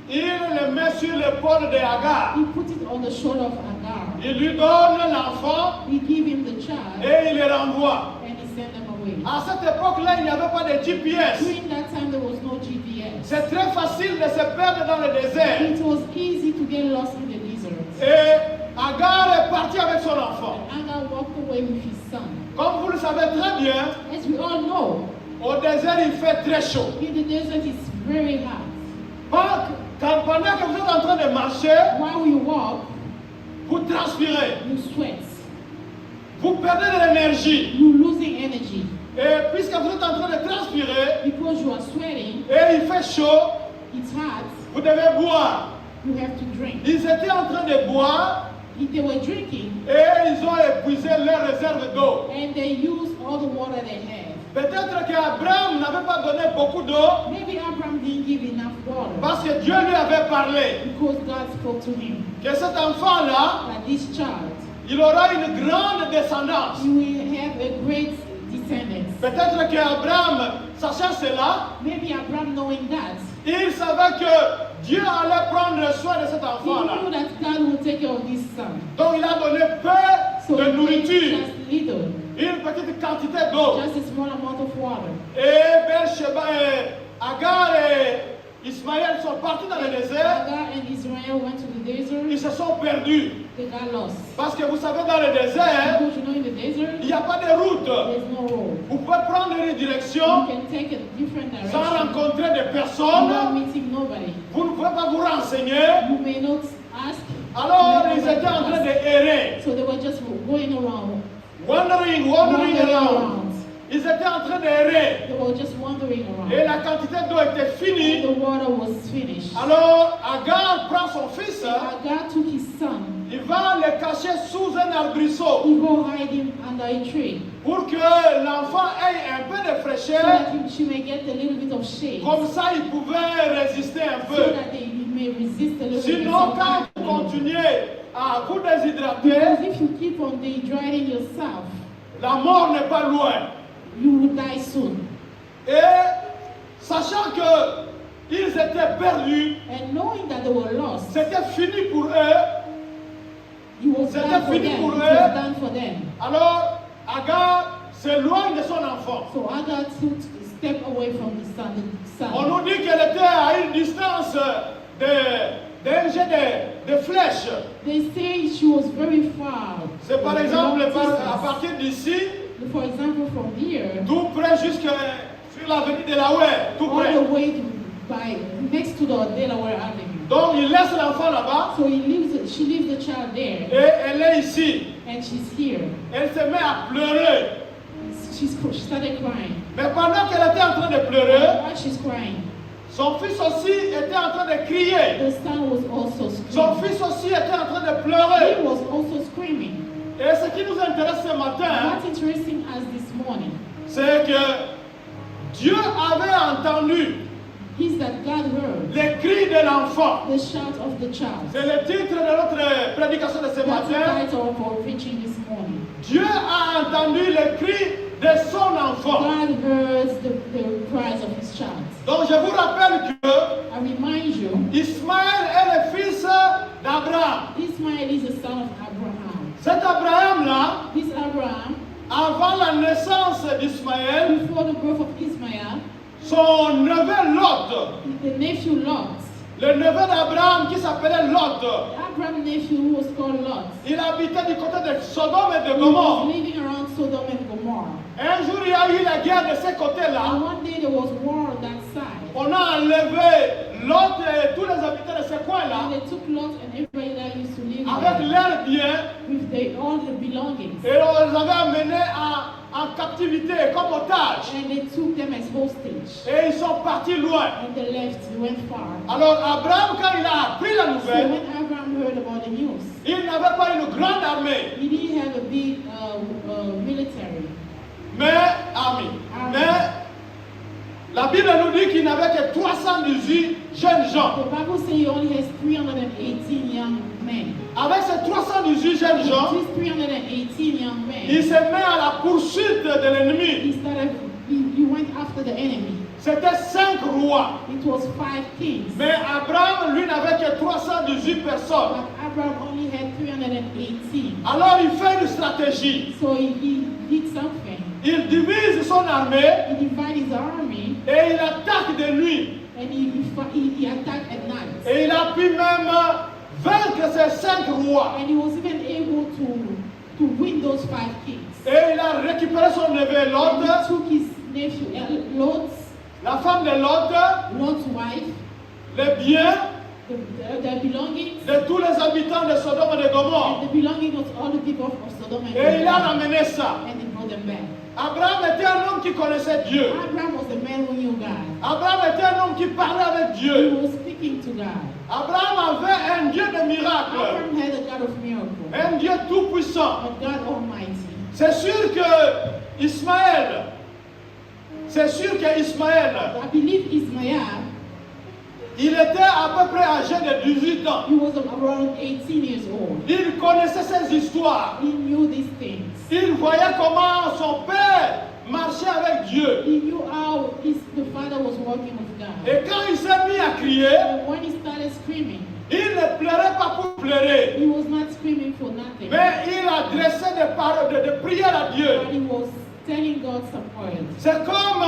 il le met sur l'épaule de Agar. He put it on the shoulder of Agar. Il lui donne l'enfant He give him the child et il le renvoie. and he send them away. À cette époque-là, il n'y avait pas de GPS. During that time, there was no GPS. C'est très facile de se perdre dans le désert. It was easy to get lost in the desert. Et Agar est parti avec son enfant. And Agar walked away with his son. Comme vous le savez très bien, As we all know, au désert, il fait très chaud. in the desert it's very hot. Pendant que vous êtes en train de marcher, While you walk, vous transpirez. you sweat. Vous perdez de l'énergie. You're losing energy. Et puisque vous êtes en train de transpirer Because you are sweating, et il fait chaud, it's hot, vous devez boire. you have to drink. Ils étaient en train de boire If they were drinking et ils ont épuisé leur réserve d'eau. and they used all the water they had, Peut-être qu'Abraham n'avait pas donné beaucoup d'eau maybe Abraham didn't give enough water parce que Dieu lui avait parlé because God spoke to him que cet enfant-là, that this child, il aura une grande descendance. you will have a great descendants. Peut-être qu'Abraham, sachant cela, Maybe Abraham knowing that, il savait que Dieu allait prendre soin de cet he enfant-là. knew that God will take care of this son. Donc il a donné peu So de he gave nourriture, just little, une petite quantité d'eau. just a small amount of water. Et Beersheba et Agar et Ismaël sont partis dans le désert. Agar and Israel went to the desert. Ils se sont perdus. They got lost. Parce que vous savez, dans le désert, Because you know in the desert, il n'y a pas de route. there's no road. Vous pouvez prendre une You direction can take a different sans direction rencontrer des without personnes. meeting nobody. Vous ne pouvez pas vous renseigner. You may not ask. Alors, you ils may étaient not en train ask. d'errer. So they were just going around, Wandering wandering around. around. Ils étaient en train d'errer. They were just wandering Et around. la quantité d'eau était finie. The water was finished. Alors, Agar prend son fils. Agar took his son. Il va le cacher sous un arbrisseau He go hide him under a tree pour que l'enfant ait un peu de so fraîcheur. that she may get a little bit of shade, Comme ça, il pouvait résister un so peu. that he may resist a little bit. Sinon, quand vous Because continuez à vous déshydrater, if you keep on dehydrating yourself, la mort n'est pas loin. you will die soon. Et sachant que ils étaient perdus, And knowing that they were lost, c'était fini pour eux. It was C'était done for fini them. pour It eux. was done for them. Alors, Agar s'éloigne de son enfant. So Agar took a step away from the son. On nous dit qu'elle était à une distance d'un jet de flèches. They say she was very far. C'est par exemple à partir d'ici, For example, from here, tout près jusqu'à sur l'avenue de Delaware, tout all près. the way to by next to the Delaware Avenue. Donc il laisse l'enfant là-bas So she leaves the child there, et elle est ici. and she's here. Elle se met à pleurer. She started crying. Mais pendant qu'elle était en train de pleurer, While she's crying, son fils aussi était en train de crier. the son was also Son screaming. fils aussi était en train de He pleurer. was also screaming. Et ce qui nous intéresse ce matin, What's interesting us this morning c'est que Dieu avait entendu is that God heard les cris de l'enfant. the shout of the child. C'est le titre de notre prédication de ce That's the matin. title of our preaching this morning. Dieu a entendu les cris de son enfant. God hears the cries of his child. Donc je vous rappelle que I remind you, Ismaël est le fils d'Abraham. Ismail is the son of Abraham. Cet Abraham-là, This Abraham, avant la naissance d'Ismaël, before the birth of Ismail, son neveu Lot, the nephew Lot, le neveu d'Abraham qui s'appelait Lot, Abraham's nephew who was called Lot, il habitait du côté de Sodome et de he was Gomorrhe. living around Sodom and Gomorrah. Un jour, il y a eu la guerre de ces And côtés-là. one day there was war on that side. On a enlevé Lot et tous les habitants de ces And coins-là they took Lot and everybody that used to live avec there leurs biens with all the belongings. et on les avait amenés en captivité comme otages. And they took them as hostage. Et ils sont partis loin. And they left, they went far. Alors Abraham, quand il a appris la So nouvelle, when Abraham heard about the news, il n'avait pas une grande armée. he didn't have a big military. Mais la Bible nous dit qu'il n'avait que 318 jeunes gens. The Bible says he only has 318 young men. Avec ces 318 jeunes gens, These 318 young il men, se met à la poursuite de l'ennemi. he went after the enemy. C'était 5 rois. It was 5 kings. Mais Abraham, lui, n'avait que 318 personnes. But Abraham only had 318. Alors il fait une stratégie. So he did something. Il divise son armée He divided his army et il attaque de nuit. and he attacked at night. Et il a pu même vaincre ces 5 rois. And he was even able to win those 5 kings. Et il a récupéré son neveu Lot, And he took his nephew la femme de Lot, Lot's wife, les biens their belongings, de tous les habitants de Sodome et de Gomorre. and the belongings of all the people of Sodom and Et il a Gomorrah, ramené ça. and they brought them back. Abraham était un homme qui connaissait Dieu. Abraham was the man who knew God. Abraham était un homme qui parlait avec He Dieu. was speaking to God. Abraham avait un Dieu de miracles, Abraham had a God of miracles, un Dieu tout-puissant. a God Almighty. C'est sûr que Ismaël, I believe Ismail, il était à peu près âgé de 18 ans. he was around 18 years old. Il connaissait ces histoires. He knew these things. Il voyait comment son père marchait avec Dieu. He knew how the father was working with God. Et quand il s'est mis à crier, And when he started screaming, il ne pleurait pas pour pleurer, he was not screaming for nothing. mais il adressait des paroles de prière à Dieu. But he was telling God some words. C'est comme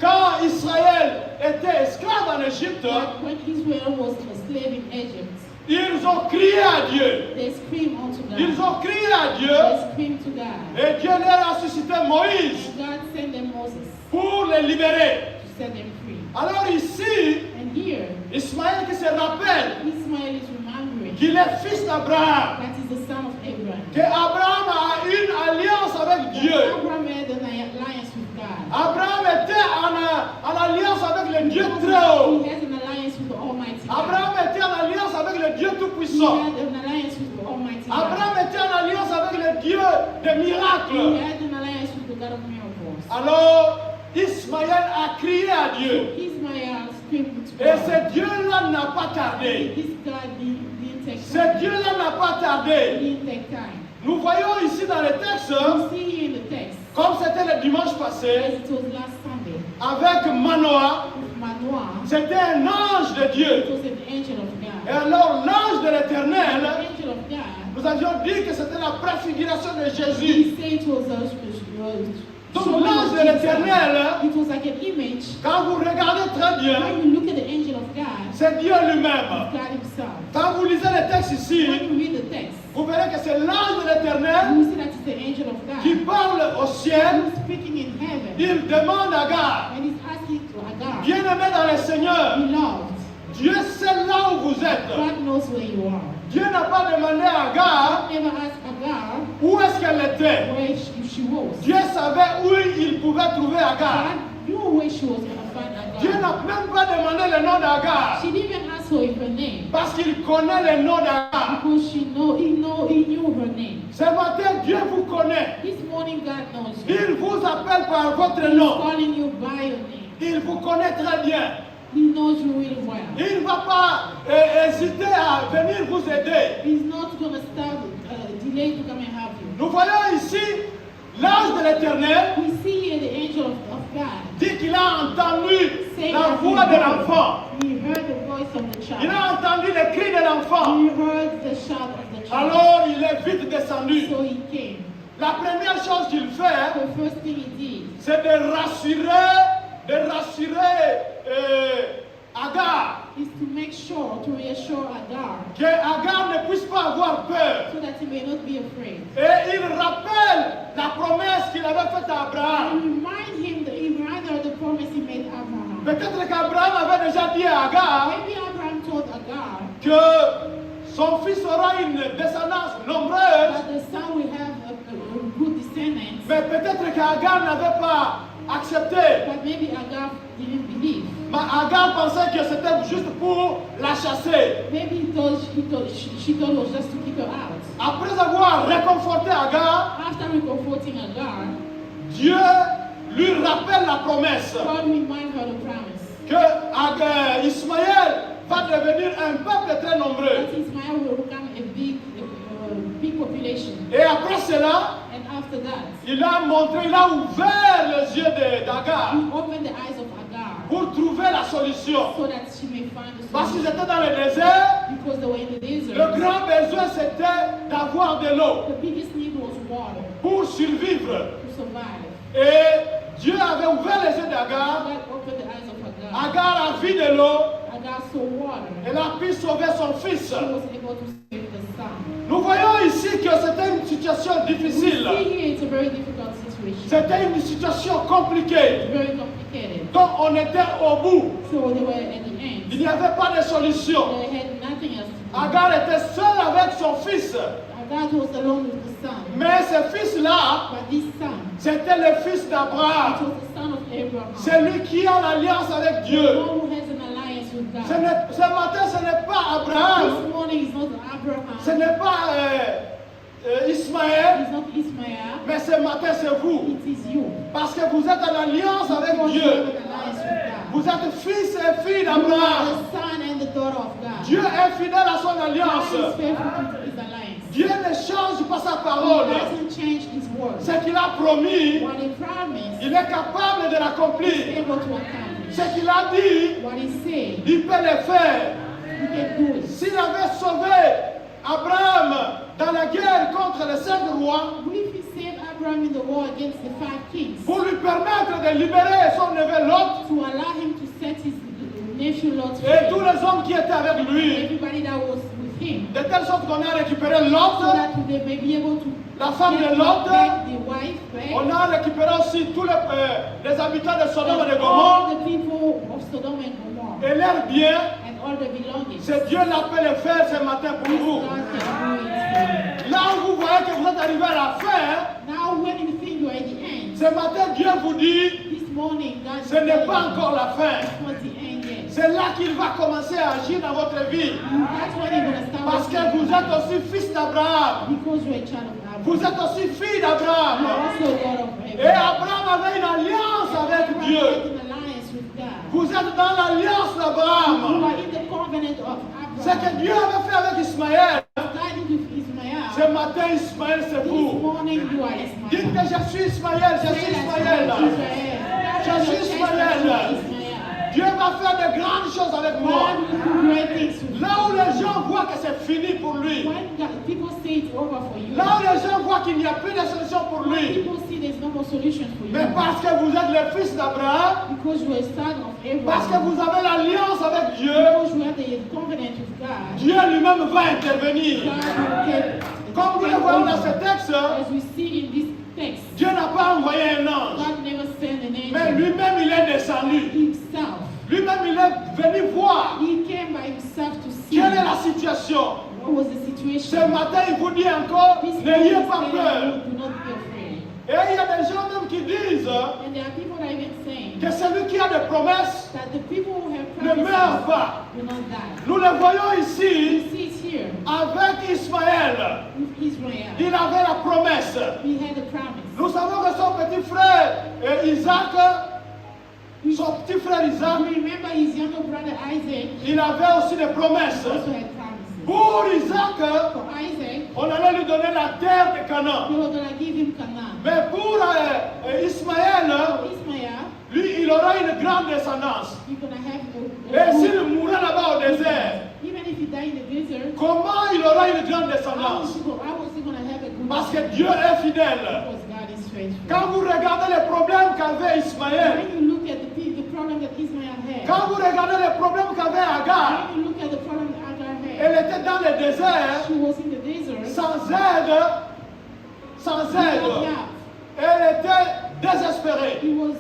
quand Israël était esclave en Égypte, Like when Israel was a slave in Egypt, ils ont crié à Dieu. they screamed unto Ils God. ont crié à Dieu They screamed to God. et Dieu leur a suscité Moïse And God sent them Moses pour les libérer. to set them free. Alors ici, And here, Ismaël qui se rappelle Ismail is remembering qu'il est fils d'Abraham, that is the son of Abraham. que Abraham a une alliance avec Dieu. Abraham had an alliance with God. Abraham était en alliance avec le Dieu très haut. He has an alliance with the Almighty God. Abraham était en alliance avec le Dieu He tout-puissant. had an alliance with the Almighty God. Abraham était en alliance avec le Dieu des He miracles. had an alliance with the God of miracles. Alors, Ismaël a crié à Dieu. Ismail screamed to Et God. ce Dieu-là n'a pas tardé. This God didn't take Ce time. Dieu-là n'a pas He tardé. didn't take time. Nous voyons ici dans le texte, You see here in the text, comme c'était le dimanche as passé, it was last Sunday, avec Manoah, with Manoah, c'était un ange de it Dieu. was an angel of Et God. alors l'ange de The l'Éternel angel of God Nous avions dit que c'était la préfiguration de Jésus. We say it was Donc showing l'ange of de l'Éternel, Jesus. It was like an image. quand vous regardez très bien, When you look at the angel of God, c'est Dieu lui-même. God himself. Quand vous lisez le texte When ici, you read the text, vous verrez que c'est l'ange de l'Éternel you see that it's the angel of qui God parle au ciel. who's speaking in heaven. Il demande à Agar, And he's asking to Agar, bien-aimé dans le Seigneur, beloved, Dieu sait là où vous êtes. God knows where you are. Dieu n'a pas demandé à Agar God never asked Agar où est-ce qu'elle était. where she was. Dieu savait où il pouvait trouver Agar. God knew where she was going to find Dieu Agar. n'a même pas demandé le nom d'Agar She didn't even ask her her name parce qu'il connaît le nom d'Agar. because he knew her name. Ce matin, Dieu vous connaît. This morning God knows you. Il vous appelle par votre He's nom. calling you by your name. Il vous connaît très bien. He knows you really well. Il ne va pas hésiter à venir vous aider. He's not going to start delay to come and help you. Nous voyons ici l'ange de l'Éternel We see here the angel of God dit qu'il a entendu saying la that voix de l'enfant. he heard the voice of the Il child. a entendu le cri de l'enfant. He heard the shout of the child. Alors il est vite descendu. So he came. La première chose qu'il fait, The first thing he did c'est de rassurer Agar. is to make sure, to reassure Agar, Que Agar ne puisse pas avoir peur. so that he may not be afraid. Et il rappelle la promesse qu'il avait faite à And Abraham. he remind her of the promise he made Abraham. Peut-être qu'Abraham avait déjà dit à Agar Maybe Abraham told Agar que son fils aura une descendance nombreuse. that the son will have a good descendants, Mais peut-être qu'Agar n'avait pas accepté. but maybe Agar didn't believe. Mais Agar pensait que c'était juste pour la chasser. Maybe she thought it was just to keep her out. Après avoir réconforté Agar, After reconforting Agar, Dieu lui rappelle la promesse God remind her the promise que Ismaël va devenir un peuple très nombreux. that Ismael will become a big population. Et après cela, And after that, il a ouvert les yeux d'Agar he opened the eyes of Agar pour trouver la solution. so that she may find the Parce qu'ils solution. étaient dans le désert, Because they were in the le desert, grand besoin c'était d'avoir de l'eau the biggest need was water pour survivre. to survive. Et Dieu avait ouvert les yeux d'Agar. God opened the eyes of Agar. Agar a vu de l'eau. Agar saw water. Elle a pu sauver son fils. She was able to save the son. Nous voyons ici que c'était une situation We difficile. see here it's a very difficult situation. C'était une situation compliquée. Very complicated. Donc on était au bout. So they were at the end. Il n'y avait pas de solution. They had nothing else to do. Agar était seule avec son fils. Agar was alone with the son. Mais ce fils-là, But this son, c'était le fils it d'Abraham. was the son of Abraham. C'est lui qui a l'alliance avec The Dieu. one who has an alliance with God. Ce matin, ce n'est pas Abraham. This morning is not Ce Abraham. n'est pas Ismaël. It's not Ismael. Mais ce matin, c'est vous. It is you. Parce que vous êtes en alliance avec Because you Dieu. have an alliance with God. Vous êtes fils et filles You are d'Abraham. the son and the daughter of God. Dieu est fidèle à son God alliance. is faithful to his alliance. Dieu ne change pas sa He parole. doesn't change his word. Ce qu'il a promis, What he promised, il est capable de he's l'accomplir. able to accomplish. Ce qu'il a dit, What he said, il peut le faire. he can do it. S'il avait sauvé Abraham dans la guerre contre les 5 rois, What if he saved Abraham in the war against the 5 kings pour lui permettre de libérer son neveu Lot to allow him to set his nephew Lot et tous free? les hommes qui étaient avec lui, Everybody that was with him, de telle sorte qu'on a récupéré so Lot, that they may be able to la femme get de Lot, back the wife back, on a récupéré aussi tous les habitants de Sodome et de and Gomorrhe all the people of Sodom and Gomorrah et leurs biens. and all the belongings. C'est Dieu l'appelle le faire ce matin pour vous. God can do it for Là où vous voyez que vous êtes arrivé à la fin, you. Now when you think you are at the end, ce matin Dieu vous dit, this morning God ce n'est said, pas encore la fin. it's not the end yet. C'est là qu'il va commencer à agir dans votre vie. That's when you're going to start Parce que working vous êtes aussi fils d'Abraham. because you're a child of Abraham. Vous êtes aussi fille You're d'Abraham. also a daughter of Et Abraham. Abraham avait une alliance avec You Dieu. are in alliance with God. Vous êtes dans l'alliance You d'Abraham. are in the covenant of Ce que Abraham. Dieu avait fait avec Ismaël. God did with Ismael. Ce matin, Ismaël, c'est This vous. morning you are Dites que Ismael. je suis Ismaël, je suis Ismaël. Je suis Ismaël. Dieu va va faire de grandes choses avec moi. God will do great things with you. Là où les gens voient que c'est fini pour lui. When people say it's over for you, Là où les gens voient qu'il n'y a plus de solution pour when lui. people see there's no more solution for you, Mais parce que vous êtes le fils d'Abraham, because you are a son of parce que Abraham, vous avez l'alliance avec Dieu, because you have the covenant with God, Dieu lui-même va intervenir. God will take. Comme nous le voyons dans ce texte, As we see in this text, Dieu n'a pas envoyé un ange, God never sent an mais angel lui-même il est descendu. himself. Lui-même il est venu voir He came by himself to see quelle est la situation. what was the situation. Ce matin, il vous dit encore, This n'ayez morning pas said, peur. do not be afraid. Et il y a des gens même qui disent And there are people that are even saying que celui qui a des promesses that the people who have ne meurt promises pas. will not die. Nous le voyons We ici see it here avec Ismaël. with Israel. Il avait la promesse. He had a promise. Nous savons que son petit frère Isaac, son petit frère Isaac, You remember his younger brother Isaac il avait aussi des promesses. also had promises. Pour Isaac, For Isaac, on allait lui donner la terre de Canaan. they were going to give him Canaan. Mais pour Ismaël, For Ismael, lui, il aura une grande descendance. you're going to have Et a s'il mourra là-bas au désert, even if he died in the desert, comment il aura une grande how descendance? was he going to have a good Parce que life? Dieu est fidèle. Because God is faithful. Quand vous regardez les problèmes qu'avait Ismaël, When you look at the problem that Ismael had, quand vous regardez les problèmes qu'avait Agar, when you look at the problem that Agar elle had, était dans le désert, she was in the desert, sans aide, sans without aide. help. Elle était désespérée. He was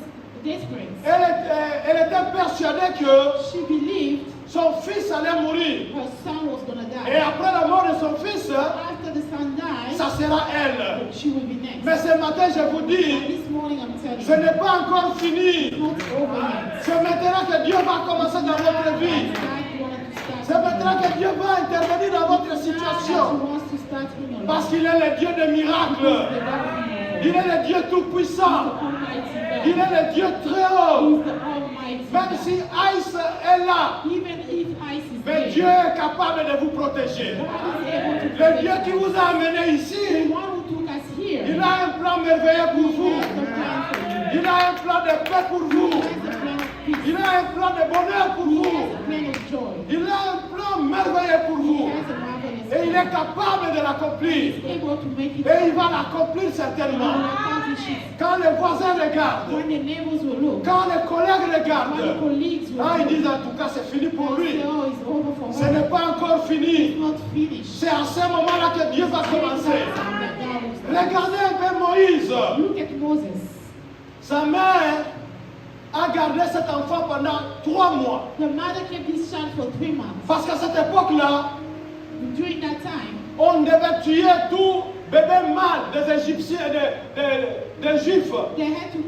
desperate. Elle était persuadée que She believed son fils allait mourir. her son was going to Et die. après la mort de son fils, After the son died, ça sera elle. she will be next. Mais ce matin, je vous dis, This morning I'm telling ce you, n'est pas encore fini. it's not over yet. C'est maintenant que Dieu va commencer dans votre vie. God wanted to start. C'est maintenant que Dieu va intervenir dans votre Now that situation. He wants to start in your Parce life. qu'il est le Dieu des He's the miracles. God of miracles. Il est le Dieu tout-puissant. Almighty Il God. est le Dieu très haut. He's the Almighty Même God. si Aïs est là, Even if ice is mais there, Dieu est capable de vous protéger. God is able to Le Dieu protect qui us. vous a amené The ici, one who took us here, il a un plan merveilleux pour He vous. has a plan for you. Il a un plan de paix pour He vous. has a plan of peace. Il a un plan de bonheur pour He vous. has a plan of joy. Il a un plan merveilleux pour He vous. has a marvelous Et il plan. est capable de l'accomplir. He's able to make it. Et il va l'accomplir He will certainement. accomplish it. Quand les voisins regardent, When the neighbors will look, quand les collègues when the regardent, colleagues will ils look, disent en tout cas c'est fini pour they lui. say, oh, it's over for Ce her. n'est pas encore It's fini. not finished. C'est à ce moment-là que Dieu va commencer. Time that God will start. Regardez un peu Moïse. Look at Moses. Sa mère a gardé cet enfant pendant 3 mois. The mother kept this child for 3 months. Parce qu'à cette époque-là, During that time, on devait tuer tout bébé mâle des Égyptiens, des Juifs. they had to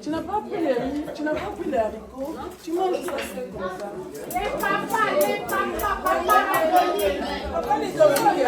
Tu n'as pas pris les riz, tu n'as pas pris les haricots, tu manges ça seul comme ça. Papa, les donner. Papa, les donner.